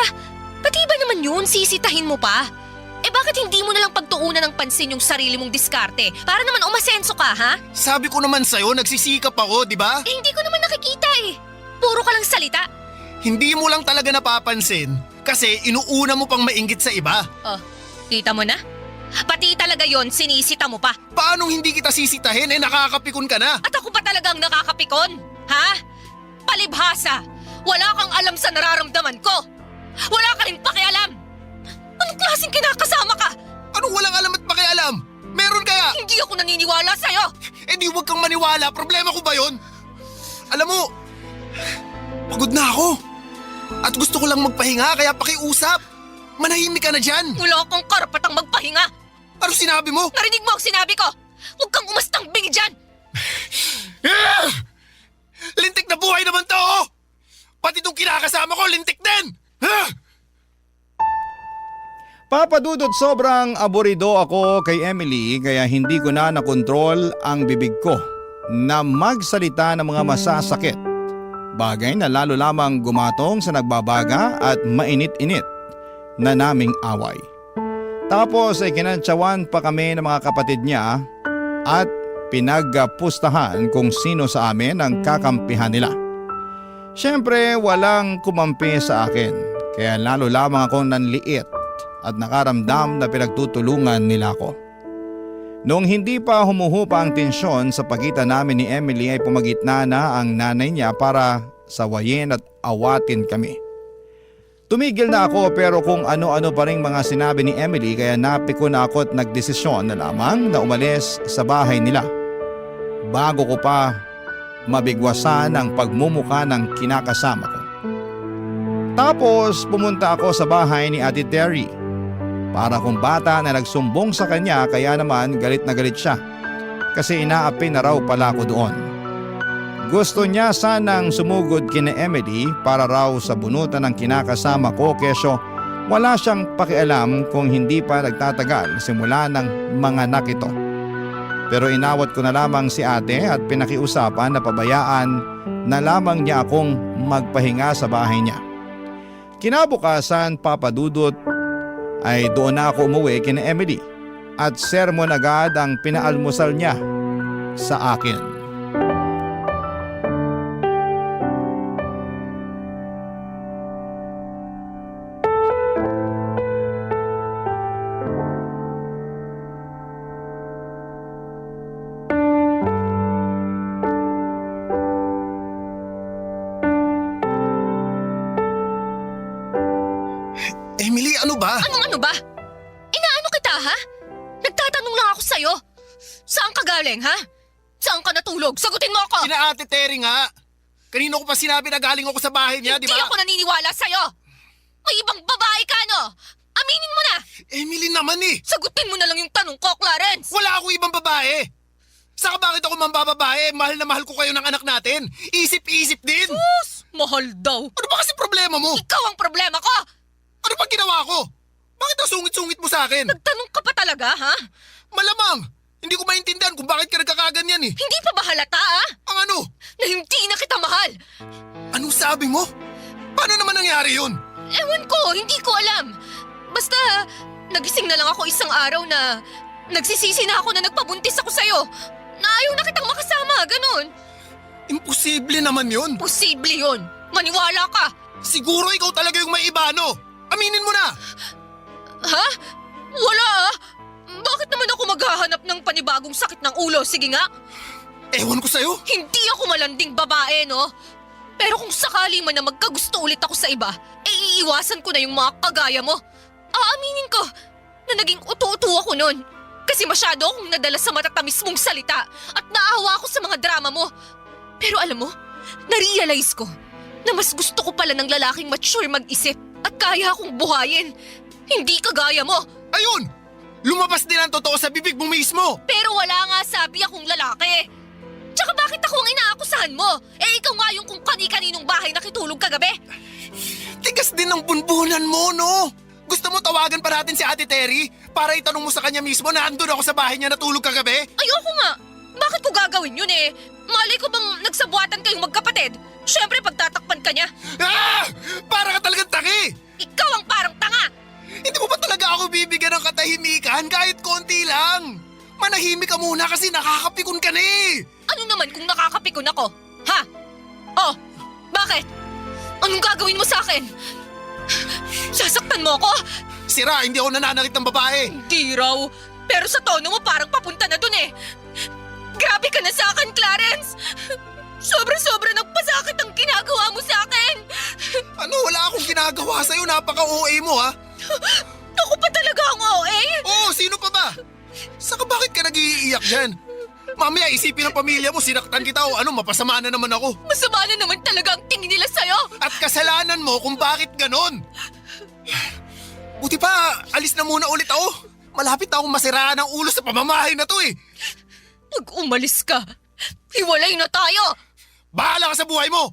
Speaker 5: pati ba naman yun, sisitahin mo pa? Eh bakit hindi mo nalang pagtuunan ng pansin yung sarili mong diskarte? Para naman umasenso ka, ha?
Speaker 4: Sabi ko naman sa'yo, nagsisikap ako, di ba?
Speaker 5: Eh hindi ko naman nakikita eh. Puro ka lang salita.
Speaker 4: Hindi mo lang talaga napapansin kasi inuuna mo pang mainggit sa iba.
Speaker 5: Oh, kita mo na? Pati talaga yon, sinisita mo pa.
Speaker 4: Paanong hindi kita sisitahin nakakapikon ka na?
Speaker 5: At ako pa talagang nakakapikon, ha? Palibhasa! Wala kang alam sa nararamdaman ko! Wala ka rin pakialam! Anong klaseng kinakasama ka?
Speaker 4: Anong walang alam at pakialam? Meron kaya?
Speaker 5: Hindi ako naniniwala sa'yo!
Speaker 4: Eh di huwag kang maniwala, problema ko ba yun? Alam mo, pagod na ako. At gusto ko lang magpahinga kaya pakiusap. Manahimik ka na dyan.
Speaker 5: Wala kang karapatang magpahinga!
Speaker 4: Ano sinabi mo?
Speaker 5: Narinig mo ang sinabi ko! Huwag kang umastang bingi dyan!
Speaker 4: Ah! Lintik na buhay naman to! Oh! Pati itong kinakasama ko, lintik din! Ah!
Speaker 3: Papa Dudut, sobrang aburido ako kay Emily kaya hindi ko na nakontrol ang bibig ko na magsalita ng mga masasakit. Bagay na lalo lamang gumatong sa nagbabaga at mainit-init na naming away. Tapos ay kinantsawan pa kami ng mga kapatid niya at pinagpustahan kung sino sa amin ang kakampihan nila. Siyempre walang kumampi sa akin kaya lalo lamang akong nanliit at nakaramdam na pinagtutulungan nila ako. Noong hindi pa humuhupa ang tensyon sa pagitan namin ni Emily ay pumagitna na ang nanay niya para sawayin at awatin kami. Tumigil na ako pero kung ano-ano pa rin mga sinabi ni Emily kaya napiko na ako at nagdesisyon na lamang na umalis sa bahay nila. Bago ko pa mabigwasan ang pagmumuka ng kinakasama ko. Tapos pumunta ako sa bahay ni Ate Terry. Para kung bata na nagsumbong sa kanya kaya naman galit na galit siya. Kasi inaapi na raw pala ako doon. Gusto niya sanang sumugod kina Emily para raw sa bunutan ng kinakasama ko kesyo wala siyang pakialam kung hindi pa nagtatagal simula ng mga anak ito. Pero inawat ko na lamang si ate at pinakiusapan na pabayaan na lamang niya akong magpahinga sa bahay niya. Kinabukasan, Papa Dudut, ay doon na ako umuwi kina Emily at sermon agad ang pinaalmusal niya sa akin.
Speaker 4: Emily, ano ba?
Speaker 5: Ano ba? Inaano kita, ha? Nagtatanong lang ako sa'yo. Saan ka galing, ha? Saan ka natulog? Sagutin mo ako!
Speaker 4: Sina Ate Terry nga. Kanino ko pa sinabi na galing ako sa bahay niya, di
Speaker 5: Hindi
Speaker 4: ba?
Speaker 5: ako naniniwala sa'yo! May ibang babae ka, no? Aminin mo na!
Speaker 4: Emily naman eh.
Speaker 5: Sagutin mo na lang yung tanong ko, Clarence!
Speaker 4: Wala akong ibang babae. Saka bakit ako mambababae? Mahal na mahal ko kayo ng anak natin. Isip-isip din.
Speaker 5: Mahal daw!
Speaker 4: Ano ba kasi problema mo?
Speaker 5: Ikaw ang problema ko!
Speaker 4: Ano ba ginawa ko? Bakit ang sungit-sungit mo sa akin?
Speaker 5: Nagtanong ka pa talaga, ha?
Speaker 4: Malamang. Hindi ko maintindihan kung bakit ka nagkakaganyan eh.
Speaker 5: Hindi pa ba halata, ha?
Speaker 4: Ang ano?
Speaker 5: Na hindi na kita mahal!
Speaker 4: Anong sabi mo? Paano naman nangyari yun?
Speaker 5: Ewan ko, hindi ko alam. Basta, nagising na lang ako isang araw na nagsisisi na ako na nagpabuntis ako sa'yo. Na ayaw na kitang makasama, ganun.
Speaker 4: Imposible naman yun.
Speaker 5: Posible yun. Maniwala ka.
Speaker 4: Siguro ikaw talaga yung may iba, no? Aminin mo na!
Speaker 5: Ha? Wala ah. Bakit naman ako maghahanap ng panibagong sakit ng ulo? Sige nga.
Speaker 4: Ewan ko sa'yo.
Speaker 5: Hindi ako malanding babae, no? Pero kung sakali man na magkagusto ulit ako sa iba, iiwasan ko na yung mga kagaya mo. Aaminin ko na naging utu-utu ako nun. Kasi masyado akong nadala sa matatamis mong salita at naawa ako sa mga drama mo. Pero alam mo, narealize ko na mas gusto ko pala ng lalaking mature mag-isip at kaya akong buhayin. Hindi kagaya mo.
Speaker 4: Ayun! Lumabas din ang totoo sa bibig mo mismo.
Speaker 5: Pero wala nga sabi akong lalaki. Tsaka bakit ako ang inaakusahan mo? Eh ikaw nga yung kung kani-kaninong bahay nakitulog kagabi.
Speaker 4: Tigas din ng bunbunan mo, no? Gusto mo tawagan pa natin si Ate Terry para itanong mo sa kanya mismo na andun ako sa bahay niya natulog kagabi?
Speaker 5: Ayoko nga. Bakit ko gagawin yun eh? Malay ko bang nagsabuatan kayong magkapatid? Siyempre pagtatakpan ka niya.
Speaker 4: Ah! Para ka talagang taki!
Speaker 5: Ikaw ang parang tanga!
Speaker 4: Hindi mo ba talaga ako bibigyan ng katahimikan kahit konti lang? Manahimik ka muna kasi nakakapikon ka na eh!
Speaker 5: Ano naman kung nakakapikon ako? Ha? Oh, bakit? Anong gagawin mo sa akin? Sasaktan mo ako?
Speaker 4: Sira, hindi ako nananakit ng babae!
Speaker 5: Hindi raw. Pero sa tono mo parang papunta na dun eh. Grabe ka na sa akin, Clarence! Sobra-sobra nagpasakit ang ginagawa mo sa akin!
Speaker 4: Ano, wala akong ginagawa sa'yo. Napaka-OA mo ha.
Speaker 5: Ako pa talaga ang OA!
Speaker 4: Oo, sino pa ba? Saka bakit ka nag-iiyak dyan? Mamaya isipin ng pamilya mo, sinaktan kita o ano, mapasama na naman ako.
Speaker 5: Masama na naman talaga ang tingin nila sa'yo!
Speaker 4: At kasalanan mo kung bakit ganon. Buti pa, alis na muna ulit ako. Malapit na akong masiraan ng ulo sa pamamahay na to eh.
Speaker 5: Pag umalis ka, hiwalay na tayo!
Speaker 4: Bahala ka sa buhay mo!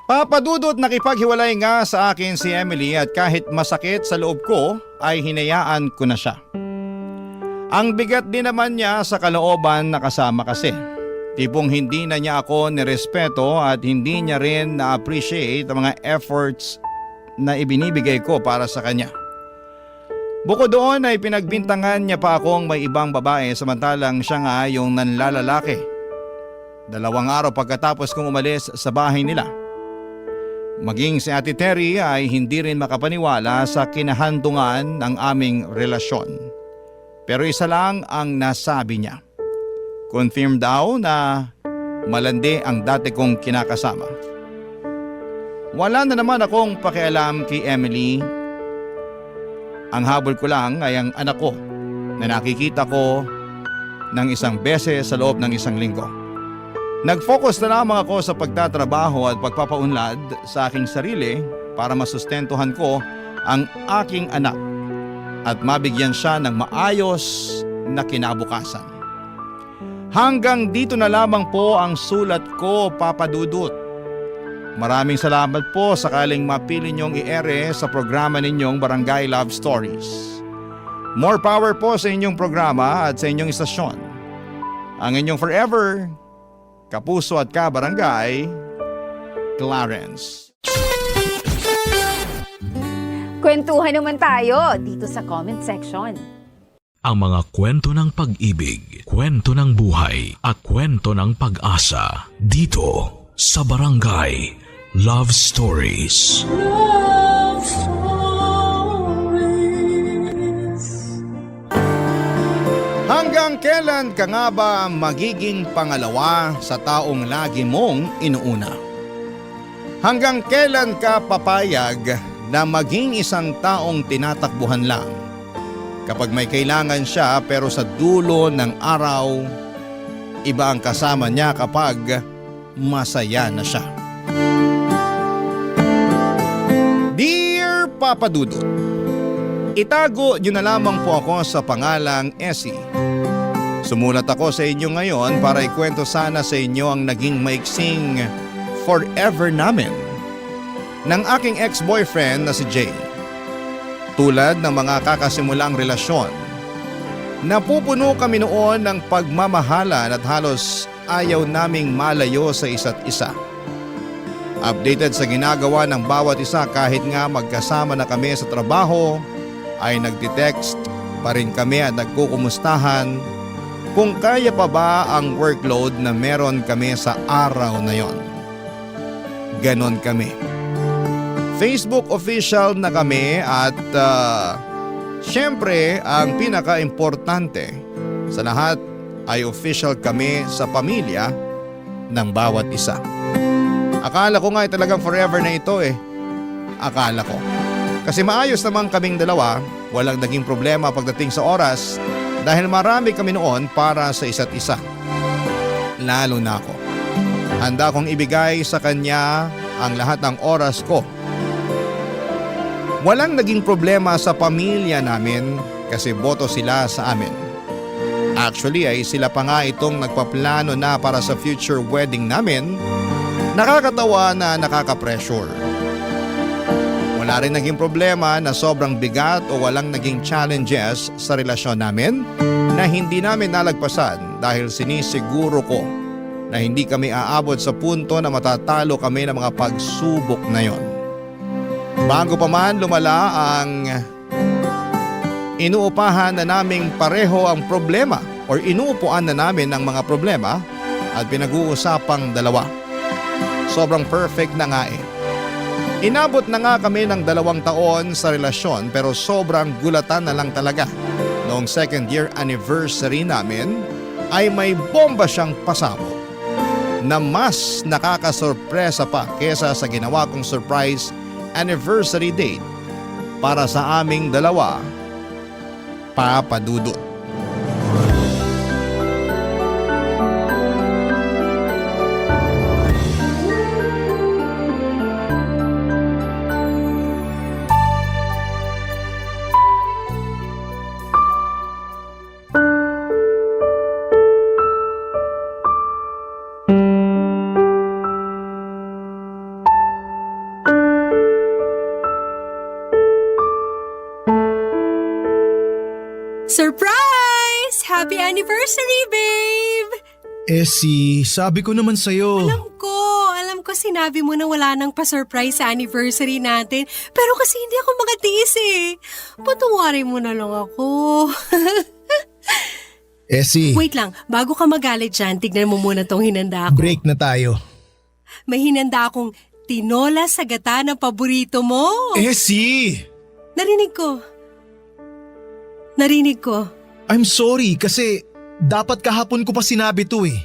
Speaker 3: Papadudot nakipaghiwalay nga sa akin si Emily at kahit masakit sa loob ko ay hinayaan ko na siya. Ang bigat din naman niya sa kalooban na kasama kasi. Tipong hindi na niya ako nirespeto at hindi niya rin na-appreciate ang mga efforts na ibinibigay ko para sa kanya. Bukod doon ay pinagbintangan niya pa akong may ibang babae samantalang siya nga yung nanlalalaki. 2 araw pagkatapos kong umalis sa bahay nila. Maging si Ate Terry ay hindi rin makapaniwala sa kinahandungan ng aming relasyon. Pero isa lang ang nasabi niya. Confirm daw na malandi ang dati kong kinakasama. Wala na naman akong pakialam kay Emily. Ang habol ko lang ay ang anak ko na nakikita ko ng 1 beses sa loob ng 1 linggo. Nag-focus na lamang ako sa pagtatrabaho at pagpapaunlad sa aking sarili para masustentuhan ko ang aking anak at mabigyan siya ng maayos na kinabukasan. Hanggang dito na lamang po ang sulat ko, Papa Dudut. Maraming salamat po sakaling mapili niyong i-ere sa programa ninyong Barangay Love Stories. More power po sa inyong programa at sa inyong istasyon. Ang inyong forever, kapuso at kabarangay, Clarence.
Speaker 7: Kwentuhan naman tayo dito sa comment section.
Speaker 1: Ang mga kwento ng pag-ibig, kwento ng buhay at kwento ng pag-asa dito sa Barangay Love Stories.
Speaker 2: Love Stories.
Speaker 3: Hanggang kailan ka nga ba magiging pangalawa sa taong lagi mong inuuna? Hanggang kailan ka papayag na maging isang taong tinatakbuhan lang? Kapag may kailangan siya pero sa dulo ng araw, iba ang kasama niya kapag masaya na siya. Dear Papa Dudut, itago niyo na lamang po ako sa pangalang Essie. Sumulat ako sa inyo ngayon para ikwento sana sa inyo ang naging maiksing forever namin ng aking ex-boyfriend na si Jay. Tulad ng mga kakasimulang relasyon, napupuno kami noon ng pagmamahalan at halos ayaw naming malayo sa isa't isa. Updated sa ginagawa ng bawat isa kahit nga magkasama na kami sa trabaho, ay nagtitext pa rin kami at nagkukumustahan kung kaya pa ba ang workload na meron kami sa araw na yon. Ganon kami. Facebook official na kami at syempre ang pinaka-importante sa lahat ay official kami sa pamilya ng bawat isa. Akala ko nga ay talagang forever na ito eh. Akala ko. Kasi maayos naman kaming dalawa, walang naging problema pagdating sa oras dahil marami kami noon para sa isa't isa. Lalo na ako. Handa kong ibigay sa kanya ang lahat ng oras ko. Walang naging problema sa pamilya namin kasi boto sila sa amin. Actually ay sila pa nga itong nagpaplano na para sa future wedding namin. Nakakatawa na nakaka-pressure. Wala rin naging problema na sobrang bigat o walang naging challenges sa relasyon namin na hindi namin nalagpasan dahil sinisiguro ko na hindi kami aabot sa punto na matatalo kami ng mga pagsubok na yon. Bago pa man lumala ang inuupahan na naming pareho ang problema or inuupuan na namin ang mga problema at pinag-uusapang dalawa. Sobrang perfect na nga eh. Inabot na nga kami ng 2 taon sa relasyon pero sobrang gulatan na lang talaga. Noong 2nd year anniversary namin ay may bomba siyang pasabog na mas nakakasorpresa pa kesa sa ginawa kong surprise anniversary date para sa aming dalawa, Papa Dudut.
Speaker 8: Surprise! Happy anniversary, babe!
Speaker 9: Sabi ko naman sa'yo.
Speaker 8: Alam ko sinabi mo na wala nang pa-surprise sa anniversary natin. Pero kasi hindi ako makatiis eh. Patawarin mo na lang ako. Wait lang, bago ka magalit dyan, tignan mo muna tong hinanda ko.
Speaker 9: Break na tayo.
Speaker 8: May hinanda akong tinola sa gata na paborito mo. Narinig ko.
Speaker 9: I'm sorry kasi dapat kahapon ko pa sinabi to eh.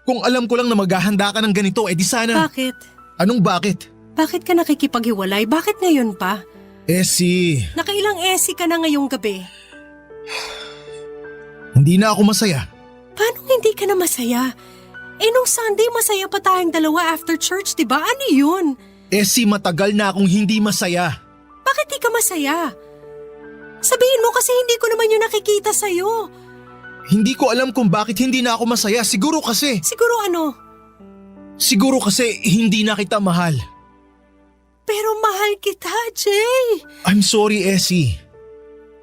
Speaker 9: Kung alam ko lang na maghahanda ka ng ganito, di sana…
Speaker 8: Bakit?
Speaker 9: Anong bakit?
Speaker 8: Bakit ka nakikipaghiwalay? Bakit ngayon pa?
Speaker 9: Nakailang
Speaker 8: ka na ngayong gabi?
Speaker 9: Hindi na ako masaya.
Speaker 8: Paano hindi ka na masaya? Nung Sunday masaya pa tayong dalawa after church, diba? Ano yun?
Speaker 9: Matagal na akong hindi masaya.
Speaker 8: Bakit di ka masaya? Sabihin mo kasi hindi ko naman yung nakikita sa'yo.
Speaker 9: Hindi ko alam kung bakit hindi na ako masaya. Siguro kasi…
Speaker 8: Siguro ano?
Speaker 9: Siguro kasi hindi na kita mahal.
Speaker 8: Pero mahal kita, Jay.
Speaker 9: I'm sorry,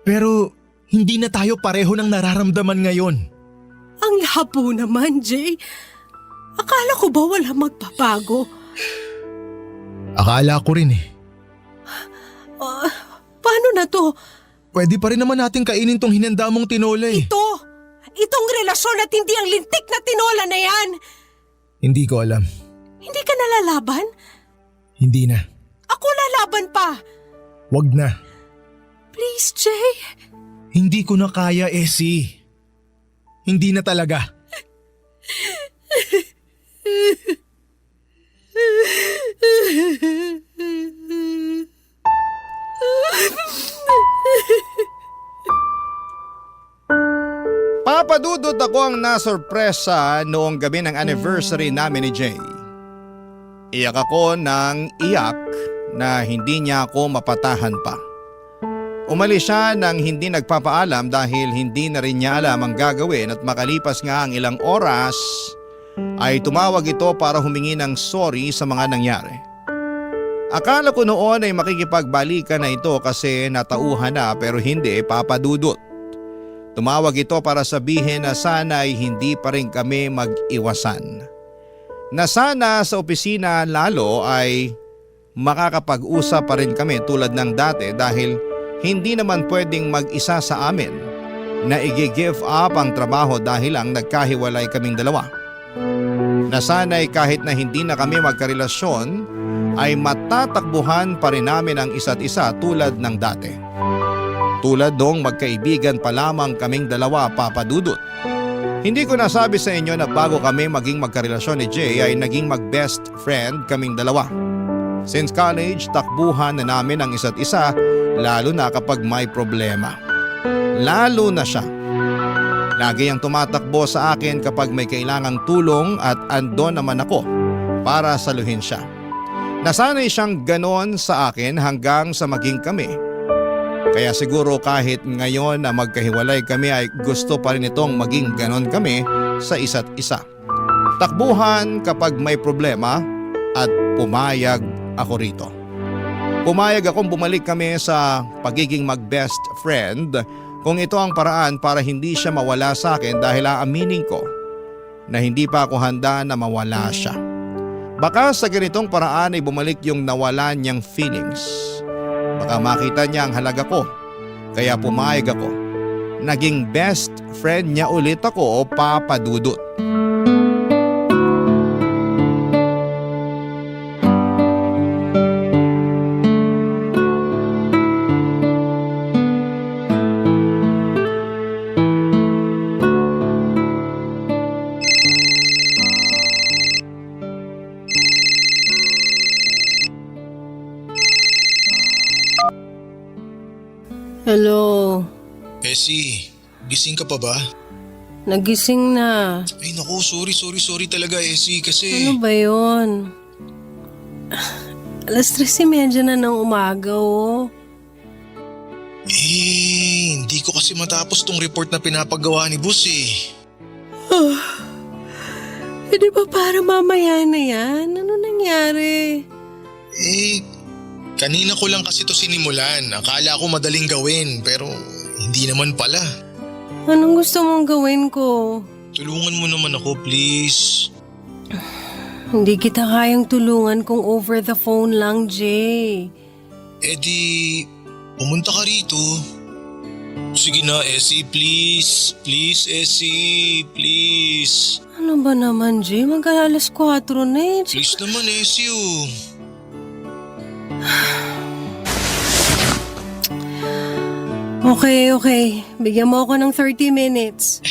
Speaker 9: Pero hindi na tayo pareho ng nararamdaman ngayon.
Speaker 8: Ang labo naman, Jay. Akala ko ba wala magbabago?
Speaker 9: Akala ko rin eh.
Speaker 8: Paano na to?
Speaker 9: Pwede pa rin naman natin kainin tong hinanda mong tinola eh.
Speaker 8: Itong relasyon at hindi ang lintik na tinola na yan.
Speaker 9: Hindi ko alam.
Speaker 8: Hindi ka nalalaban?
Speaker 9: Hindi na.
Speaker 8: Ako lalaban pa.
Speaker 9: Wag na.
Speaker 8: Please, Jay.
Speaker 9: Hindi ko na kaya, Hindi na talaga.
Speaker 3: Papa Dudut, ako ang nasorpresa noong gabi ng anniversary namin ni Jay. Iyak ako ng iyak na hindi niya ako mapatahan pa. Umalis siya nang hindi nagpapaalam dahil hindi na rin niya alam ang gagawin at makalipas nga ang ilang oras ay tumawag ito para humingi ng sorry sa mga nangyari. Akala ko noon ay makikipagbalikan na ito kasi natauhan na pero hindi, Papa Dudut. Tumawag ito para sabihin na sana ay hindi pa rin kami mag-iwasan. Na sana sa opisina lalo ay makakapag-usap pa rin kami tulad ng dati dahil hindi naman pwedeng mag-isa sa amin na i-give up ang trabaho dahil lang nagkahiwalay kaming dalawa. Na sana ay kahit na hindi na kami magkarelasyon ay matatakbuhan pa rin namin ang isa't isa tulad ng dati. Tulad dong magkaibigan pa lamang kaming dalawa, Papa Dudut. Hindi ko nasabi sa inyo na bago kami maging magkarelasyon ni Jay ay naging mag-best friend kaming dalawa. Since college, takbuhan na namin ang isa't isa lalo na kapag may problema. Lalo na siya. Lagi ang tumatakbo sa akin kapag may kailangang tulong at andon naman ako para saluhin siya. Nasanay siyang ganon sa akin hanggang sa maging kami. Kaya siguro kahit ngayon na magkahiwalay kami ay gusto pa rin itong maging ganon kami sa isa't isa. Takbuhan kapag may problema at pumayag ako rito. Pumayag akong bumalik kami sa pagiging mag-best friend kung ito ang paraan para hindi siya mawala sa akin dahil aaminin ko na hindi pa ako handa na mawala siya. Baka sa ganitong paraan ay bumalik yung nawala niyang feelings. Baka makita niya ang halaga ko, kaya pumayag ako. Naging best friend niya ulit ako, Papa Dudut.
Speaker 8: Hello,
Speaker 9: Essie, gising ka pa ba?
Speaker 8: nagising na.
Speaker 9: Ay naku, sorry talaga Essie kasi…
Speaker 8: Ano ba yun? Alas 3:30 na ng umaga, oh.
Speaker 9: Hindi ko kasi matapos tong report na pinapagawa ni boss eh.
Speaker 8: Di ba para mamaya na yan? Ano nangyari?
Speaker 9: Kanina ko lang kasi to sinimulan. Akala ko madaling gawin pero hindi naman pala.
Speaker 8: Anong gusto mong gawin ko?
Speaker 9: Tulungan mo naman ako please.
Speaker 8: Hindi kita kayang tulungan kung over the phone lang, Jay.
Speaker 9: Di, pumunta ka rito. Sige na Essie, please. Please Essie, please.
Speaker 8: Ano ba naman, Jay? Mag-alas 4 na eh.
Speaker 9: Please naman Essie oh.
Speaker 8: Okay. Bigyan mo ako ng 30 minutes.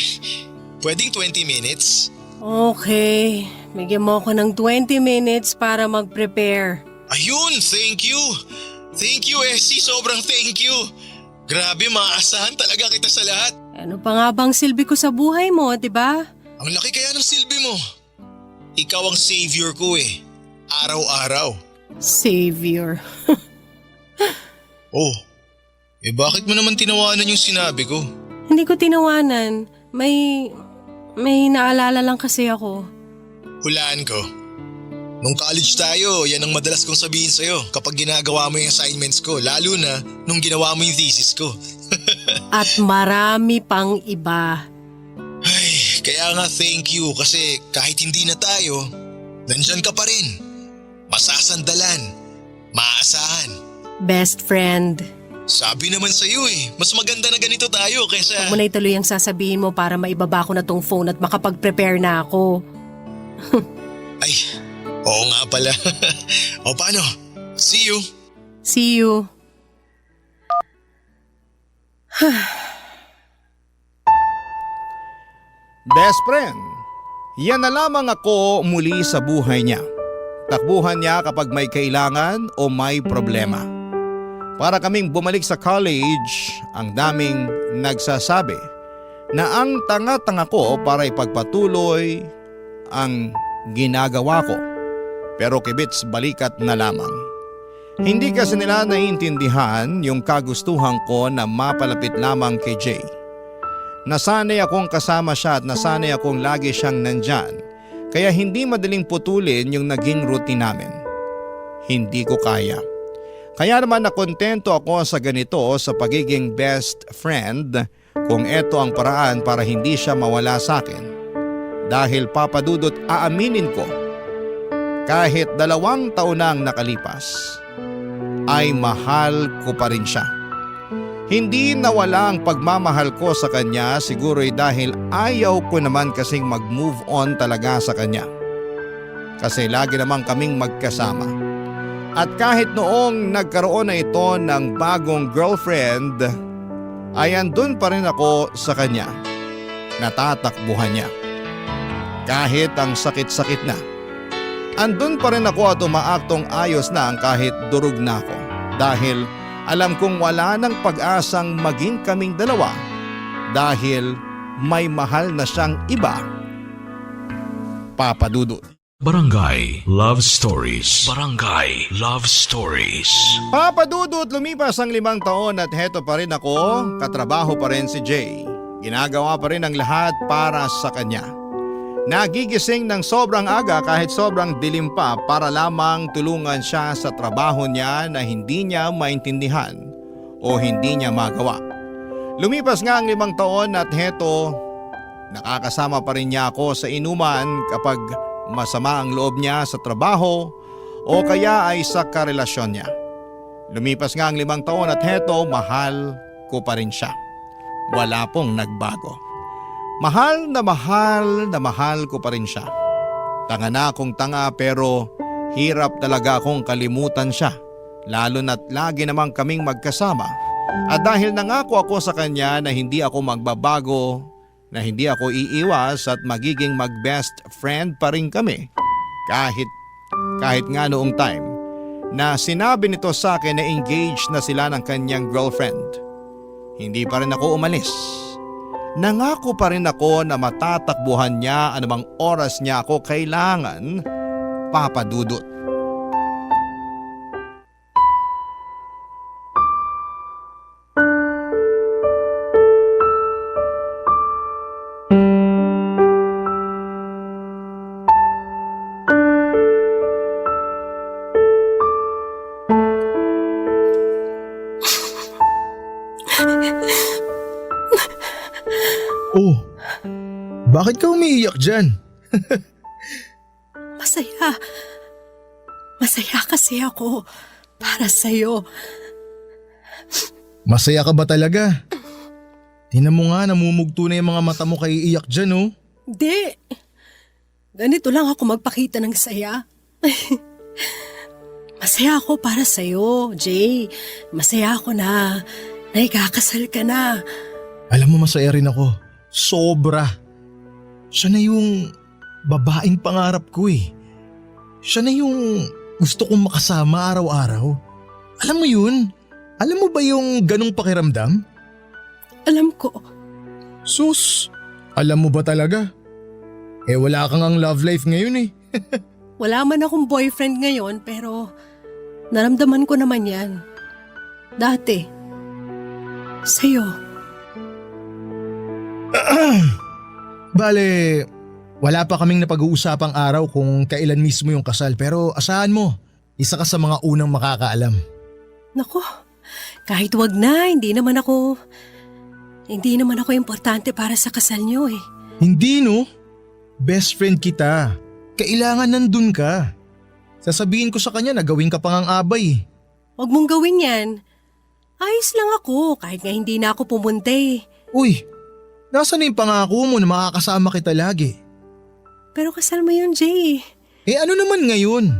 Speaker 9: Pwedeng 20 minutes?
Speaker 8: Okay. Bigyan mo ako ng 20 minutes para mag-prepare.
Speaker 9: Ayun, thank you. Thank you Essie, sobrang thank you. Grabe, maaasahan talaga kita sa lahat.
Speaker 8: Ano pa nga bang silbi ko sa buhay mo, di ba?
Speaker 9: Ang laki kaya ng silbi mo. Ikaw ang savior ko eh. Araw-araw.
Speaker 8: Savior.
Speaker 9: Oh, bakit mo naman tinawanan yung sinabi ko?
Speaker 8: Hindi ko tinawanan. May naalala lang kasi ako.
Speaker 9: Hulaan ko. Nung college tayo, yan ang madalas kong sabihin sa'yo kapag ginagawa mo yung assignments ko, lalo na nung ginawa mo yung thesis ko.
Speaker 8: At marami pang iba.
Speaker 9: Ay, kaya nga thank you kasi kahit hindi na tayo, nandyan ka pa rin. Masasandalan, maaasahan.
Speaker 8: Best friend.
Speaker 9: Sabi naman sa'yo mas maganda na ganito tayo kaysa…
Speaker 8: Huwag mo na ituloy ang sasabihin mo para maibaba ko na tong phone at makapag-prepare na ako.
Speaker 9: Ay, oo nga pala. O paano? See you.
Speaker 8: See you.
Speaker 3: Best friend, yan na lamang ako muli sa buhay niya. Takbuhan niya kapag may kailangan o may problema. Para kaming bumalik sa college, ang daming nagsasabi na ang tanga-tanga ko para ipagpatuloy ang ginagawa ko. Pero kibits balikat na lamang. Hindi kasi nila naiintindihan yung kagustuhan ko na mapalapit lamang kay Jay. Nasanay akong kasama siya at nasanay akong lagi siyang nandyan. Kaya hindi madaling putulin yung naging routine namin. Hindi ko kaya. Kaya naman nakontento ako sa ganito sa pagiging best friend kung eto ang paraan para hindi siya mawala sa akin. Dahil papadudot aaminin ko, kahit 2 taon nang nakalipas, ay mahal ko pa rin siya. Hindi nawala ang pagmamahal ko sa kanya siguro'y dahil ayaw ko naman kasing mag-move on talaga sa kanya. Kasi lagi naman kaming magkasama. At kahit noong nagkaroon na ito ng bagong girlfriend, ay andun pa rin ako sa kanya. Natatakbuhan niya. Kahit ang sakit-sakit na. Andun pa rin ako at umaaktong ayos na ang kahit durog na ako. Dahil alam kong wala ng pag-asang maging kaming dalawa dahil may mahal na siyang iba. Papa Dudut.
Speaker 1: Barangay Love Stories. Barangay Love Stories.
Speaker 3: Papa Dudut, lumipas ang 5 taon at heto pa rin ako, katrabaho pa rin si Jay. Ginagawa pa rin ang lahat para sa kanya. Nagigising ng sobrang aga kahit sobrang dilim pa para lamang tulungan siya sa trabaho niya na hindi niya maintindihan o hindi niya magawa. Lumipas nga ang 5 taon at heto, nakakasama pa rin niya ako sa inuman kapag masama ang loob niya sa trabaho o kaya ay sa karelasyon niya. Lumipas nga ang 5 taon at heto, mahal ko pa rin siya. Wala pong nagbago. Mahal na mahal ko pa rin siya. Tanga na akong tanga pero hirap talaga akong kalimutan siya. Lalo na't lagi namang kaming magkasama. At dahil nangako ako sa kanya na hindi ako magbabago, na hindi ako iiwas at magiging mag-best friend pa rin kami. Kahit nga noong time na sinabi nito sa akin na engaged na sila ng kanyang girlfriend. Hindi pa rin ako umalis. Nangako pa rin ako na matatakbuhan niya anumang oras niya ako kailangan, Papa Dudut.
Speaker 9: Oh, bakit ka umiiyak dyan?
Speaker 8: Masaya. Masaya kasi ako para sa'yo.
Speaker 9: Masaya ka ba talaga? Tingnan mo nga, namumugto na yung mga mata mo kay iiyak dyan oh.
Speaker 8: Hindi. Ganito lang ako magpakita ng saya. Masaya ako para sa'yo, Jay. Masaya ako na ikakasal ka na.
Speaker 9: Alam mo, masaya rin ako. Sobra. Siya na yung babaeng pangarap ko eh. Siya na yung gusto kong makasama araw-araw. Alam mo yun? Alam mo ba yung ganong pakiramdam?
Speaker 8: Alam ko.
Speaker 9: Sus, alam mo ba talaga? Eh wala kang ang love life ngayon eh.
Speaker 8: Wala man akong boyfriend ngayon pero naramdaman ko naman yan. Dati. Sa'yo.
Speaker 9: Bale, wala pa kaming napag-uusapang araw kung kailan mismo yung kasal pero asahan mo, isa ka sa mga unang makakaalam.
Speaker 8: Nako, kahit wag na, hindi naman ako importante para sa kasal niyo eh.
Speaker 9: Hindi no? Best friend kita. Kailangan nandun ka. Sasabihin ko sa kanya na gawin ka pang ang abay.
Speaker 8: Wag mong gawin yan. Ayos lang ako kahit nga hindi na ako pumunta eh.
Speaker 9: Uy, nasaan na yung pangako mo na makakasama kita lagi?
Speaker 8: Pero kasal mo yun, Jay.
Speaker 9: Eh ano naman ngayon?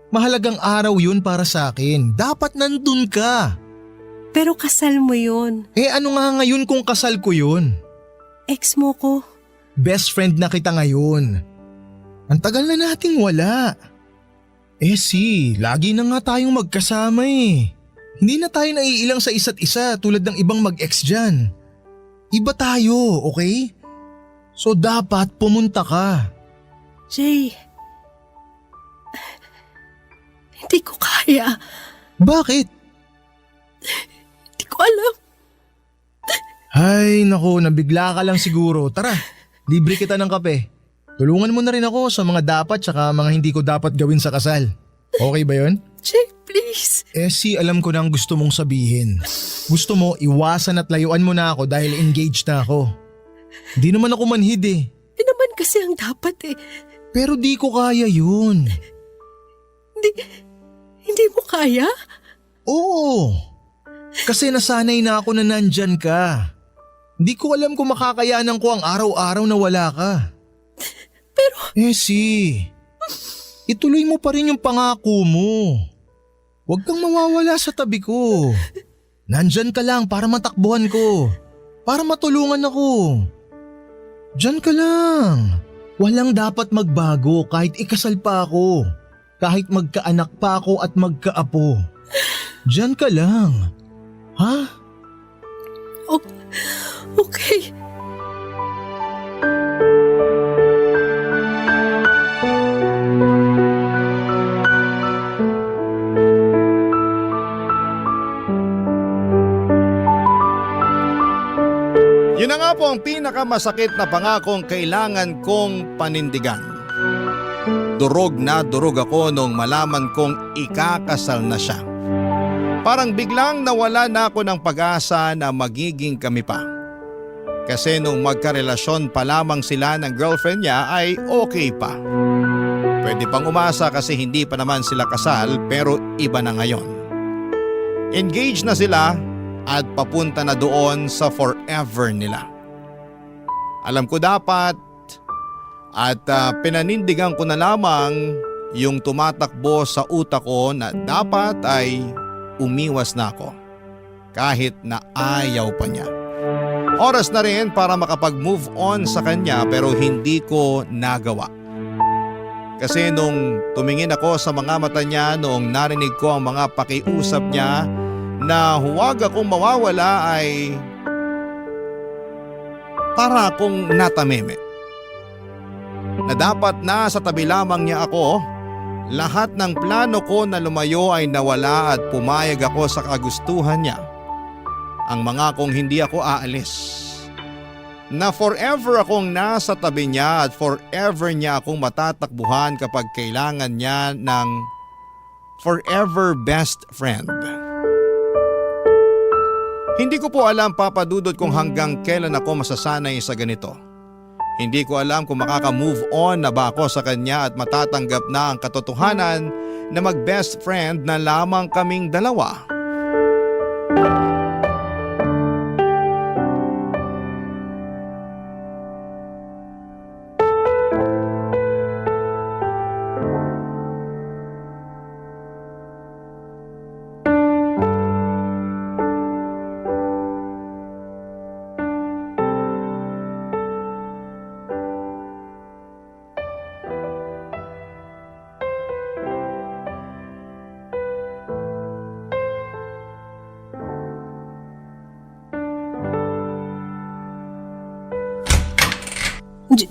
Speaker 9: Mahalagang araw yun para sa akin. Dapat nandun ka.
Speaker 8: Pero kasal mo yun.
Speaker 9: Eh ano nga ngayon kung kasal ko yun?
Speaker 8: Ex mo ko.
Speaker 9: Best friend na kita ngayon. Ang tagal na nating wala. Eh lagi na nga tayong magkasama eh. Hindi na tayo naiilang sa isa't isa tulad ng ibang mag-ex dyan. Iba tayo, okay? So dapat pumunta ka.
Speaker 8: Jay, hindi ko kaya.
Speaker 9: Bakit?
Speaker 8: Hindi ko alam.
Speaker 9: Ay nako, nabigla ka lang siguro. Tara, libre kita ng kape. Tulungan mo na rin ako sa mga dapat tsaka mga hindi ko dapat gawin sa kasal. Okay ba yun?
Speaker 8: Jay, please.
Speaker 9: Eh alam ko na ang gusto mong sabihin. Gusto mo iwasan at layuan mo na ako dahil engaged na ako. Hindi naman ako manhid eh.
Speaker 8: Hindi naman kasi ang dapat eh.
Speaker 9: Pero di ko kaya yun.
Speaker 8: Hindi mo kaya?
Speaker 9: Oo. Kasi nasanay na ako na nandyan ka. Hindi ko alam kung makakayanan ko ang araw-araw na wala ka.
Speaker 8: Pero…
Speaker 9: ituloy mo pa rin yung pangako mo. Huwag kang mawawala sa tabi ko. Nandyan ka lang para matakbuhan ko. Para matulungan ako. Diyan ka lang. Walang dapat magbago kahit ikasal pa ako. Kahit magkaanak pa ako at magkaapo. Diyan ka lang. Ha?
Speaker 8: Okay.
Speaker 3: Yun na nga po ang pinakamasakit na pangakong kailangan kong panindigan. Durog na durog ako nung malaman kong ikakasal na siya. Parang biglang nawala na ako ng pag-asa na magiging kami pa. Kasi nung magkarelasyon pa lamang sila ng girlfriend niya ay okay pa. Pwede pang umasa kasi hindi pa naman sila kasal pero iba na ngayon. Engaged na sila at papunta na doon sa forever nila. Alam ko dapat at pinanindigan ko na lamang yung tumatakbo sa utak ko na dapat ay umiwas na ako kahit na ayaw pa niya. Oras na rin para makapag-move on sa kanya pero hindi ko nagawa. Kasi nung tumingin ako sa mga mata niya noong narinig ko ang mga pakiusap niya na huwag akong mawawala ay para akong natameme. Na dapat na sa tabi lamang niya ako, lahat ng plano ko na lumayo ay nawala at pumayag ako sa kagustuhan niya. Ang mga kung hindi ako aalis. Na forever akong nasa tabi niya at forever niya akong matatakbuhan kapag kailangan niya ng forever best friend. Hindi ko po alam, Papa Dudut, kung hanggang kailan ako masasanay sa ganito. Hindi ko alam kung makaka-move on na ba ako sa kanya at matatanggap na ang katotohanan na mag-best friend na lamang kaming dalawa.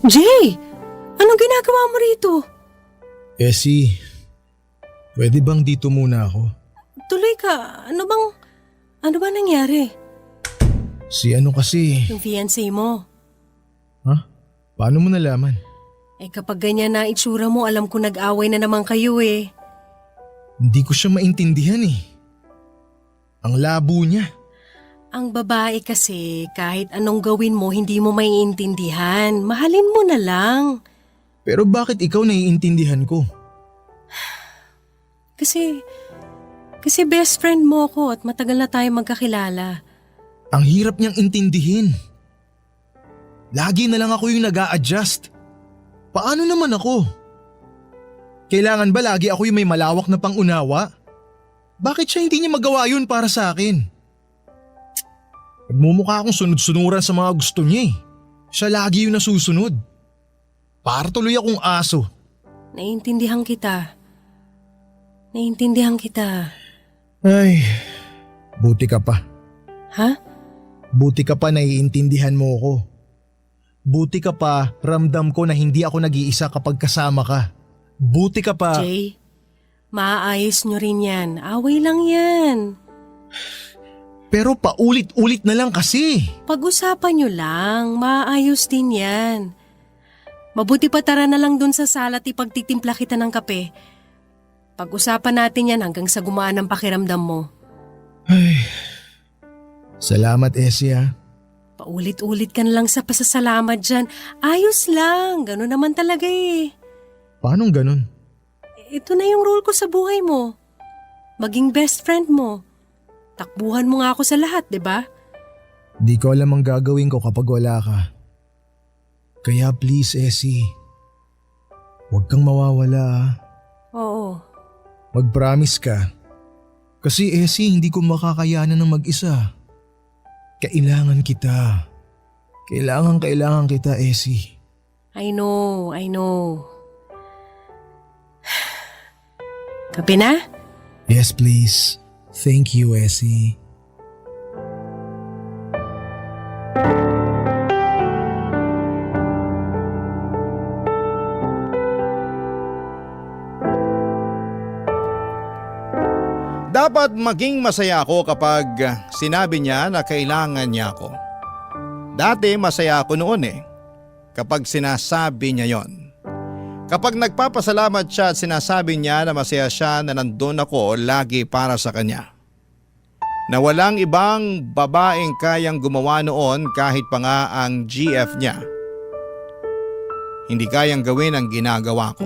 Speaker 8: Jay! Anong ginagawa mo rito?
Speaker 9: Essie, pwede bang dito muna ako?
Speaker 8: Tuloy ka. Ano ba nangyari?
Speaker 9: Si ano kasi?
Speaker 8: Yung fiancé mo.
Speaker 9: Ha? Paano mo nalaman?
Speaker 8: Kapag ganyan na itsura mo, alam ko nag-away na naman kayo eh.
Speaker 9: Hindi ko siya maintindihan eh. Ang labo niya.
Speaker 8: Ang babae kasi, kahit anong gawin mo, hindi mo maiintindihan. Mahalin mo na lang.
Speaker 9: Pero bakit ikaw naiintindihan ko?
Speaker 8: Kasi best friend mo ko at matagal na tayo magkakilala.
Speaker 9: Ang hirap niyang intindihin. Lagi na lang ako yung nag-a-adjust. Paano naman ako? Kailangan ba lagi ako yung may malawak na pangunawa? Bakit siya hindi niya magawa yun para sa akin? Nagmumukha akong sunod-sunuran sa mga gusto niya eh. Siya lagi yung nasusunod. Para tuloy akong aso.
Speaker 8: Naiintindihan kita.
Speaker 9: Ay, buti ka pa.
Speaker 8: Ha?
Speaker 9: Buti ka pa naiintindihan mo ako. Buti ka pa ramdam ko na hindi ako nag-iisa kapag kasama ka. Buti ka pa…
Speaker 8: Jay, maaayos nyo rin yan. Away lang yan.
Speaker 9: Pero paulit-ulit na lang kasi.
Speaker 8: Pag-usapan nyo lang, maayos din yan. Mabuti pa tara na lang dun sa sala at ipagtitimpla kita ng kape. Pag-usapan natin yan hanggang sa gumaan ang pakiramdam mo.
Speaker 9: Ay, salamat Essie ah.
Speaker 8: Paulit-ulit ka na lang sa pasasalamat dyan. Ayos lang, gano'n naman talaga eh.
Speaker 9: Paanong ganun?
Speaker 8: Ito na yung role ko sa buhay mo. Maging best friend mo. Takbuhan mo nga ako sa lahat, di ba?
Speaker 9: Di ko alam ang gagawin ko kapag wala ka. Kaya please Essie, huwag kang mawawala ah.
Speaker 8: Oo.
Speaker 9: Mag-promise ka. Kasi Essie, hindi ko makakayanan ng mag-isa. Kailangan kita. Kailangan kita Essie.
Speaker 8: I know. Kape na?
Speaker 9: Yes please. Thank you Essie.
Speaker 3: Dapat maging masaya ako kapag sinabi niya na kailangan niya ako. Dati masaya ako noon kapag sinasabi niya yon. Kapag nagpapasalamat siya at sinasabi niya na masaya siya na nandun ako lagi para sa kanya. Na walang ibang babaeng kayang gumawa noon kahit pa nga ang GF niya. Hindi kayang gawin ang ginagawa ko.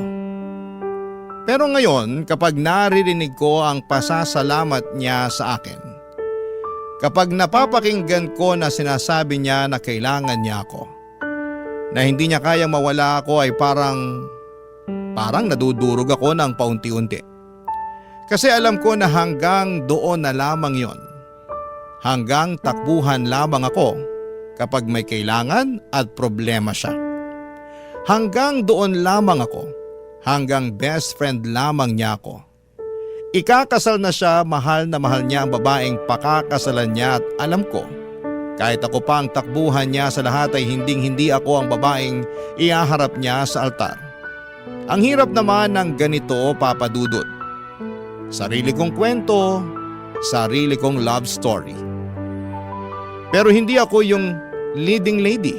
Speaker 3: Pero ngayon kapag naririnig ko ang pasasalamat niya sa akin, kapag napapakinggan ko na sinasabi niya na kailangan niya ako, na hindi niya kayang mawala ako ay parang nadudurog ako ng paunti-unti. Kasi alam ko na hanggang doon na lamang yon. Hanggang takbuhan lamang ako kapag may kailangan at problema siya. Hanggang doon lamang ako. hanggang best friend lamang niya ako. Ikakasal na siya, mahal na mahal niya ang babaeng pakakasalan niya at alam ko, kahit ako pa ang takbuhan niya sa lahat ay hindi ako ang babaeng ihaharap niya sa altar. Ang hirap naman ng ganito, Papa Dudut. Sarili kong kwento, sarili kong love story. Pero hindi ako yung leading lady.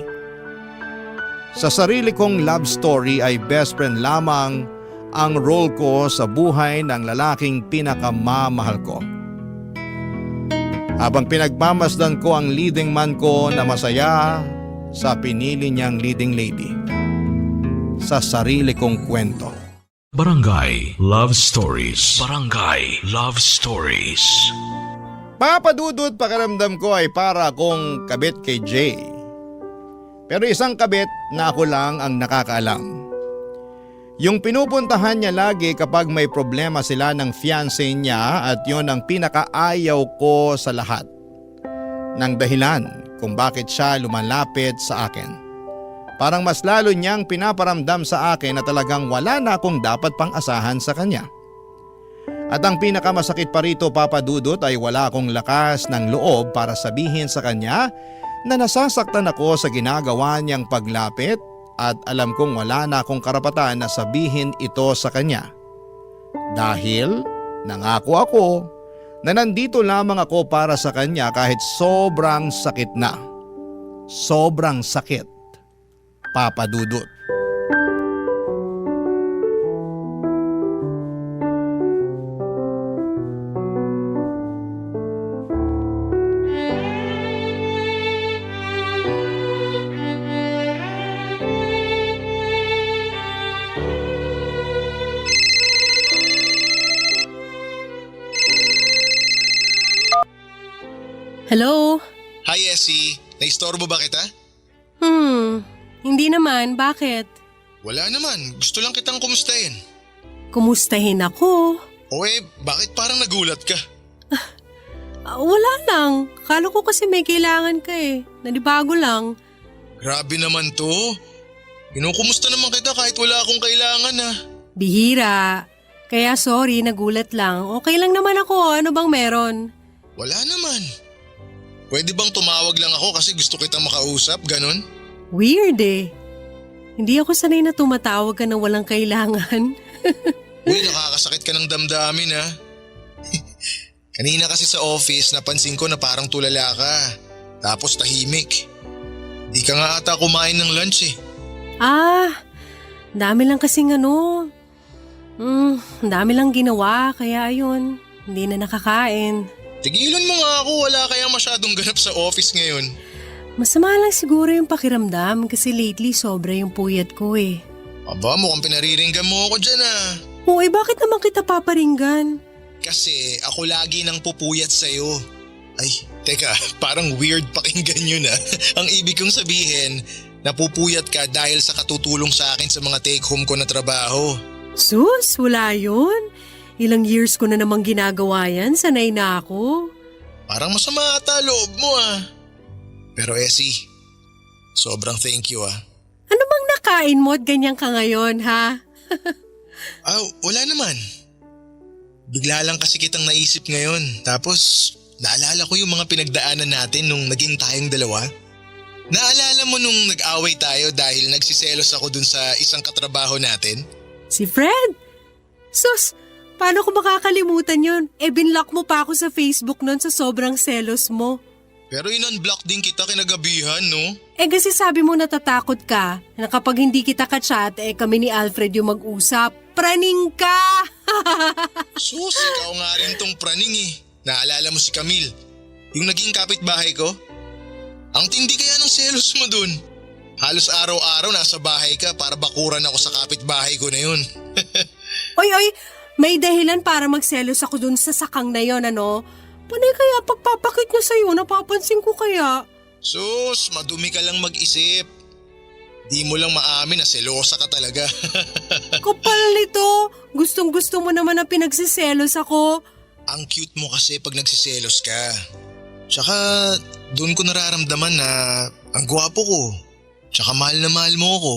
Speaker 3: Sa sarili kong love story ay best friend lamang ang role ko sa buhay ng lalaking pinakamamahal ko. Habang pinagmamasdan ko ang leading man ko na masaya sa pinili niyang leading lady. Sa sarili kong kwento.
Speaker 1: Barangay Love Stories. Barangay Love Stories.
Speaker 3: Papadudod, pakiramdam ko ay para akong kabit kay Jay. Pero isang kabit na ako lang ang nakakaalam. Yung pinupuntahan niya lagi kapag may problema sila ng fiancé niya at yon ang pinakaayaw ko sa lahat. Nang dahilan kung bakit siya lumalapit sa akin. Parang mas lalo niyang pinaparamdam sa akin na talagang wala na akong dapat pang asahan sa kanya. At ang pinakamasakit pa rito, Papa Dudut, ay wala akong lakas ng loob para sabihin sa kanya na nasasaktan ako sa ginagawa niyang paglapit at alam kong wala na akong karapatan na sabihin ito sa kanya. Dahil nangako ako na nandito lamang ako para sa kanya kahit sobrang sakit na. Sobrang sakit, Papa Dudut.
Speaker 8: Hello?
Speaker 4: Hi Essie, naistorbo ba kita?
Speaker 8: Hindi naman. Bakit?
Speaker 4: Wala naman, gusto lang kitang kumustahin.
Speaker 8: Kumustahin ako?
Speaker 4: O bakit parang nagulat ka?
Speaker 8: Wala lang. Kala ko kasi may kailangan ka eh. Nanibago lang.
Speaker 4: Grabe naman to. Kinukumusta naman kita kahit wala akong kailangan
Speaker 8: Bihira. Kaya sorry, nagulat lang. Okay lang naman ako. Ano bang meron?
Speaker 4: Wala naman. Pwede bang tumawag lang ako kasi gusto kitang makausap, ganon?
Speaker 8: Weird eh. Hindi ako sanay na tumatawag ka na walang kailangan.
Speaker 4: Uy, nakakasakit ka ng damdamin Kanina kasi sa office napansin ko na parang tulala ka. Tapos tahimik. Di ka nga ata kumain ng lunch
Speaker 8: Dami lang kasing dami lang ginawa kaya ayun, hindi na nakakain.
Speaker 4: Tigilan mo nga ako, wala kayang masyadong ganap sa office ngayon.
Speaker 8: Masama lang siguro yung pakiramdam kasi lately sobra yung puyat ko eh.
Speaker 4: Aba, mukhang pinariringgan mo ako dyan
Speaker 8: Bakit naman kita paparinggan?
Speaker 4: Kasi ako lagi nang pupuyat sa'yo. Ay, teka, parang weird pakinggan yun Ang ibig kong sabihin, napupuyat ka dahil sa katutulong sa akin sa mga take home ko na trabaho.
Speaker 8: Sus, wala yun. Ilang years ko na namang ginagawa yan, sanay na ako.
Speaker 4: Parang masama ata loob mo Pero Essie, sobrang thank you
Speaker 8: Ano bang nakain mo at ganyan ka ngayon, ha?
Speaker 4: Wala naman. Bigla lang kasi kitang naisip ngayon. Tapos, naalala ko yung mga pinagdaanan natin nung naging tayong dalawa. Naalala mo nung nag-away tayo dahil nagsiselos ako dun sa isang katrabaho natin?
Speaker 8: Si Fred? Sus, paano ko makakalimutan yun? Binlock mo pa ako sa Facebook nun sa sobrang selos mo.
Speaker 4: Pero in-unblock din kita kinagabihan, no?
Speaker 8: Kasi sabi mo natatakot ka na kapag hindi kita ka-chat, kami ni Alfred yung mag-usap. Praning ka!
Speaker 4: Sus, ikaw nga rin tong praning Naalala mo si Camille, yung naging kapitbahay ko? Ang tindi kaya ng selos mo dun. Halos araw-araw nasa bahay ka para bakuran ako sa kapitbahay ko na yun.
Speaker 8: Oy, may dahilan para magselos ako dun sa sakang na yon, Panay kaya pagpapakit niya sa'yo, napapansin ko kaya.
Speaker 4: Sus, madumi ka lang mag-isip. Di mo lang maamin na selosa ka talaga.
Speaker 8: Kapal nito, gustong-gusto mo naman na pinagsiselos ako.
Speaker 4: Ang cute mo kasi pag nagsiselos ka. Tsaka doon ko nararamdaman na ang gwapo ko. Tsaka mahal na mahal mo ako.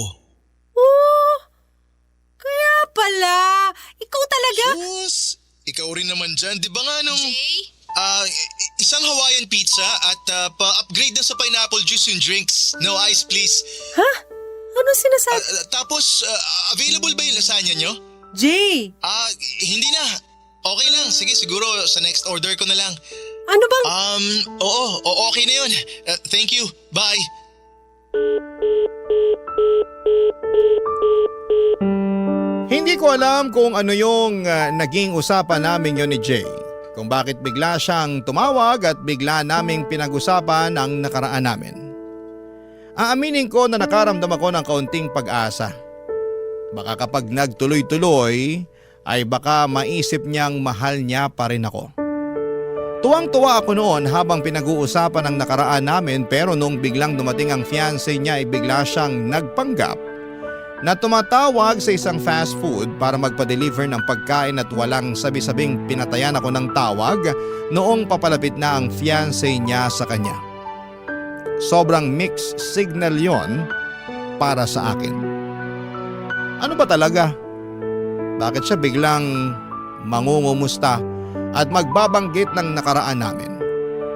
Speaker 8: Kaya pala! Ikaw talaga?
Speaker 9: Sus! Ikaw rin naman dyan. Di ba nga nung...
Speaker 6: Jay?
Speaker 9: Isang Hawaiian pizza at pa-upgrade na sa pineapple juice yung drinks. No ice please.
Speaker 8: Ha? Ano sinasabi?
Speaker 9: Tapos, available ba yung lasagna nyo?
Speaker 8: Jay!
Speaker 9: Hindi na. Okay lang. Sige, siguro sa next order ko na lang.
Speaker 8: Ano bang...
Speaker 9: Oo, okay na yun. Thank you. Bye.
Speaker 3: Hindi ko alam kung ano yung naging usapan namin yon ni Jay. Kung bakit bigla siyang tumawag at bigla naming pinag-usapan ang nakaraan namin. Aaminin ko na nakaramdam ako ng kaunting pag-asa. Baka kapag nagtuloy-tuloy ay baka maisip niyang mahal niya pa rin ako. Tuwang-tuwa ako noon habang pinag-uusapan ang nakaraan namin, pero nung biglang dumating ang fiancé niya ay bigla siyang nagpanggap na tumatawag sa isang fast food para magpa-deliver ng pagkain at walang sabi-sabing pinatayan ako ng tawag noong papalapit na ang fiancé niya sa kanya. Sobrang mixed signal yon para sa akin. Ano ba talaga? Bakit siya biglang mangungumusta at magbabanggit ng nakaraan namin?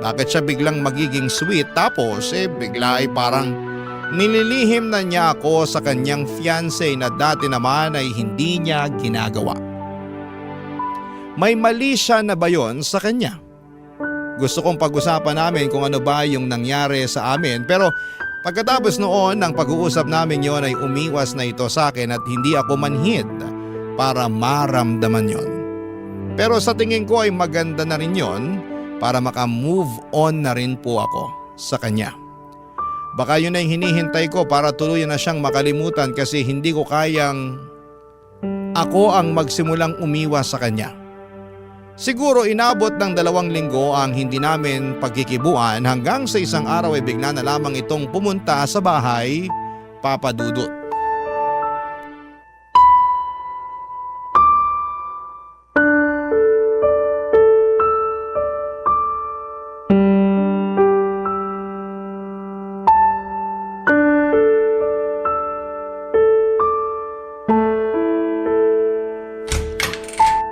Speaker 3: Bakit siya biglang magiging sweet tapos bigla ay parang nililihim na niya ako sa kanyang fiancé na dati naman ay hindi niya ginagawa? May mali siya na ba yon sa kanya? Gusto kong pag-usapan namin kung ano ba yung nangyari sa amin, pero pagkatapos noon ng pag-uusap namin yon ay umiwas na ito sa akin at hindi ako manhid para maramdaman yon. Pero sa tingin ko ay maganda na rin yon para maka-move on na rin po ako sa kanya. Baka yun ay hinihintay ko para tuluyan na siyang makalimutan kasi hindi ko kayang ako ang magsimulang umiwas sa kanya. Siguro inabot ng 2 linggo ang hindi namin pagkikibuan hanggang sa isang araw ay bigla na lamang itong pumunta sa bahay, Papa Dudut.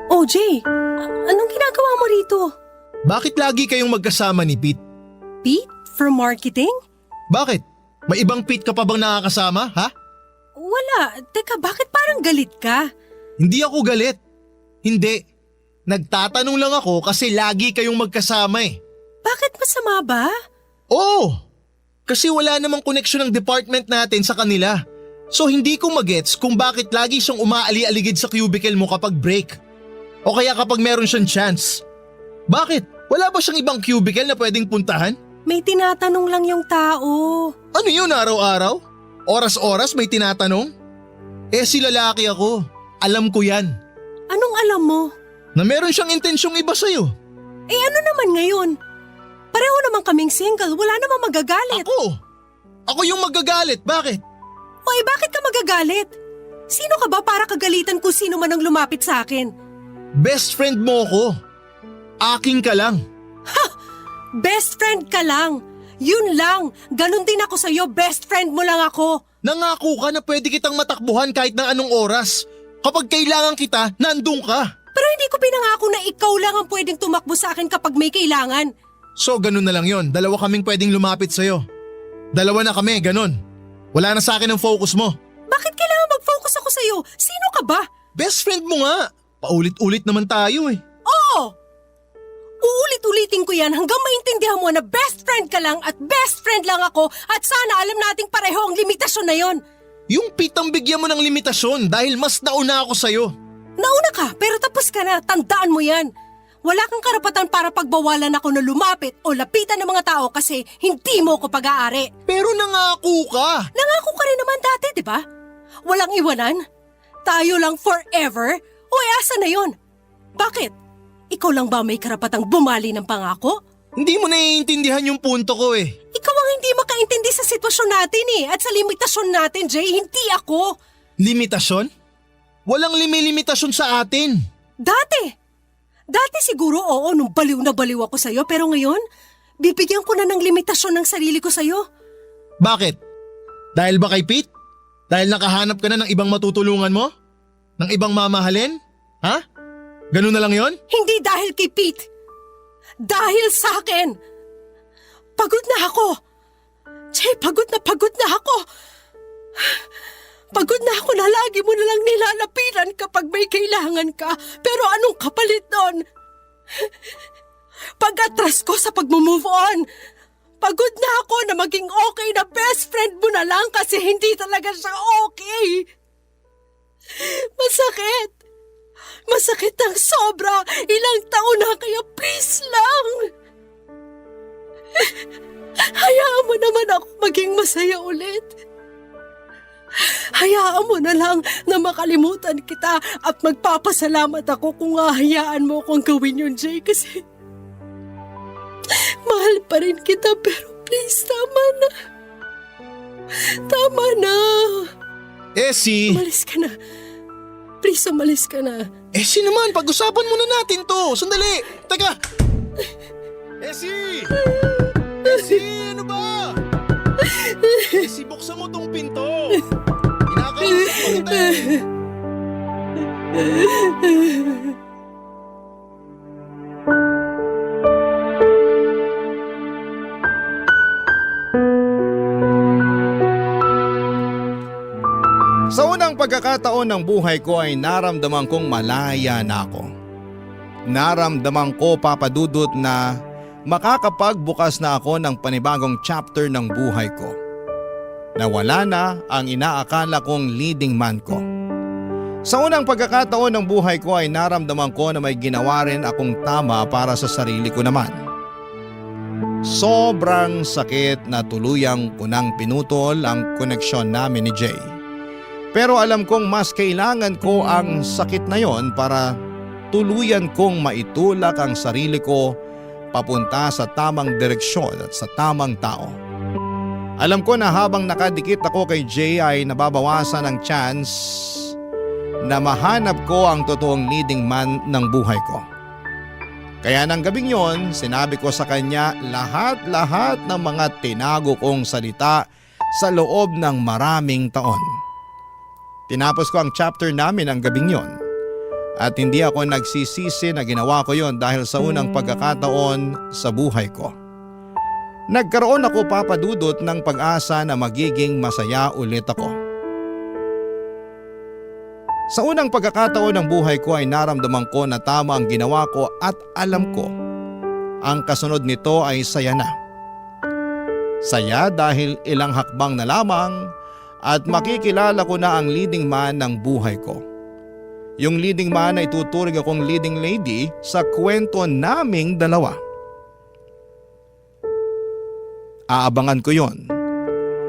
Speaker 8: Oh, Jay! Anong ginagawa mo rito?
Speaker 9: Bakit lagi kayong magkasama ni Pete?
Speaker 8: Pete? From marketing?
Speaker 9: Bakit? May ibang Pete ka pa bang nakakasama, ha?
Speaker 8: Wala. Teka, bakit parang galit ka?
Speaker 9: Hindi ako galit. Hindi. Nagtatanong lang ako kasi lagi kayong magkasama eh.
Speaker 8: Bakit masama ba?
Speaker 9: Oo! Kasi wala namang koneksyon ng department natin sa kanila. So hindi ko magets kung bakit lagi siyang umaali-aligid sa cubicle mo kapag break. O kaya kapag meron siyang chance. Bakit? Wala ba siyang ibang cubicle na pwedeng puntahan?
Speaker 8: May tinatanong lang yung tao.
Speaker 9: Ano yun araw-araw? Oras-oras may tinatanong? Si lalaki ako. Alam ko yan.
Speaker 8: Anong alam mo?
Speaker 9: Na meron siyang intensyong iba sa'yo.
Speaker 8: Ano naman ngayon? Pareho naman kaming single, wala namang magagalit.
Speaker 9: Ako yung magagalit, bakit?
Speaker 8: Bakit ka magagalit? Sino ka ba para kagalitan kung sino man ang lumapit sa akin?
Speaker 9: Best friend mo ko. Aking ka lang.
Speaker 8: Best friend ka lang. Yun lang. Ganon din ako sa'yo, best friend mo lang ako.
Speaker 9: Nangako ka na pwede kitang matakbuhan kahit na anong oras. Kapag kailangan kita, nandun ka.
Speaker 8: Pero hindi ko pinangako na ikaw lang ang pwedeng tumakbo sa akin kapag may kailangan.
Speaker 9: So ganun na lang yon. 2 kaming pwedeng lumapit sa'yo. 2 na kami, ganun. Wala na sa akin ang focus mo.
Speaker 8: Bakit kailangan mag-focus ako sa'yo? Sino ka ba?
Speaker 9: Best friend mo nga. Paulit-ulit naman tayo eh.
Speaker 8: Oo! Uulit-ulitin ko yan hanggang maintindihan mo na best friend ka lang at best friend lang ako at sana alam nating pareho ang limitasyon na yon.
Speaker 9: Yung pitang bigyan mo ng limitasyon dahil mas nauna ako sa'yo.
Speaker 8: Nauna ka pero tapos ka na, tandaan mo yan. Wala kang karapatan para pagbawalan ako na lumapit o lapitan ng mga tao kasi hindi mo ko pag-aari.
Speaker 9: Pero nangako ka.
Speaker 8: Nangako ka rin naman dati, di ba? Walang iwanan? Tayo lang forever? O asa na yon? Bakit? Ikaw lang ba may karapatang bumali ng pangako?
Speaker 9: Hindi mo naiintindihan yung punto ko eh.
Speaker 8: Ikaw ang hindi makaintindi sa sitwasyon natin at sa limitasyon natin, Jay, hindi ako.
Speaker 9: Limitasyon? Walang limitasyon sa atin.
Speaker 8: Dati siguro oo nung baliw na baliw ako sa'yo pero ngayon, bibigyan ko na ng limitasyon ng sarili ko sa'yo.
Speaker 9: Bakit? Dahil ba kay Pete? Dahil nakahanap ka na ng ibang matutulungan mo? Ng ibang mamahalin? Ha? Ganun na lang yon?
Speaker 8: Hindi dahil kay Pete. Dahil sa akin. Pagod na ako. Jay, pagod na ako. Pagod na ako na lagi mo na lang nilalapitan kapag may kailangan ka. Pero anong kapalit doon? Pag-atras ko sa pag-move on. Pagod na ako na maging okay na best friend mo na lang kasi hindi talaga siya okay. Masakit. Masakit ng sobra. Ilang taon na kaya please lang. Hayaan mo naman ako maging masaya ulit. Hayaan mo na lang na makalimutan kita at magpapasalamat ako kung hahayaan mo akong gawin yun, Jay, kasi mahal pa rin kita, pero please, tama na. Tama na.
Speaker 9: Essie!
Speaker 8: Umalis ka na. Please, umalis ka na.
Speaker 9: Essie naman, pag-usapan muna natin to. Sandali! Teka! Essie! Essie, ano ba? Essie, buksan mo tong pinto. Kinakausap mo kita.
Speaker 3: Sa unang pagkakataon ng buhay ko ay naramdaman kong malaya na ako. Naramdaman ko, Papa Dudut, na makakapagbukas na ako ng panibagong chapter ng buhay ko. Nawala na ang inaakala kong leading man ko. Sa unang pagkakataon ng buhay ko ay naramdaman ko na may ginawa rin akong tama para sa sarili ko naman. Sobrang sakit na tuluyang kunang pinutol ang koneksyon namin ni Jay. Pero alam kong mas kailangan ko ang sakit na yon para tuluyan kong maitulak ang sarili ko papunta sa tamang direksyon at sa tamang tao. Alam ko na habang nakadikit ako kay Jay ay nababawasan ang chance na mahanap ko ang totoong leading man ng buhay ko. Kaya ng gabing yon, sinabi ko sa kanya lahat-lahat ng mga tinago kong salita sa loob ng maraming taon. Tinapos ko ang chapter namin ang gabing yon. At hindi ako nagsisisi na ginawa ko yon dahil sa unang pagkakataon sa buhay ko. Nagkaroon ako, Papa Dudut, ng pag-asa na magiging masaya ulit ako. Sa unang pagkakataon ng buhay ko ay naramdaman ko na tama ang ginawa ko at alam ko ang kasunod nito ay saya na. Saya dahil ilang hakbang na lamang at makikilala ko na ang leading man ng buhay ko. Yung leading man na ituturing akong leading lady sa kwento naming dalawa. Aabangan ko yon.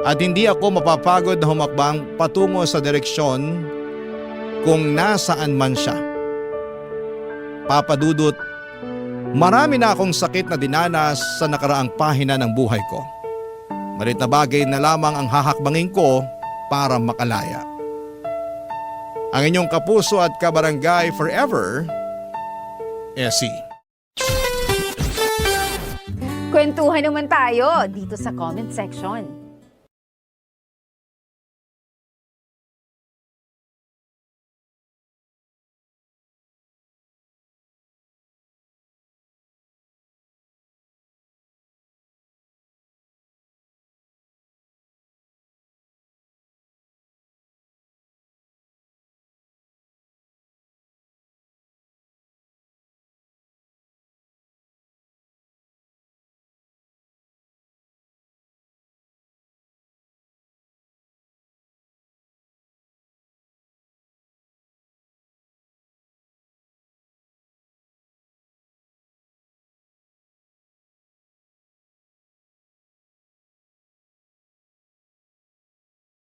Speaker 3: At hindi ako mapapagod na humakbang patungo sa direksyon kung nasaan man siya. Papa Dudut, marami na akong sakit na dinanas sa nakaraang pahina ng buhay ko. Malit na bagay na lamang ang hahakbangin ko para makalaya. Ang inyong kapuso at kabarangay forever, Essie.
Speaker 7: Kwentuhan naman tayo dito sa comment section.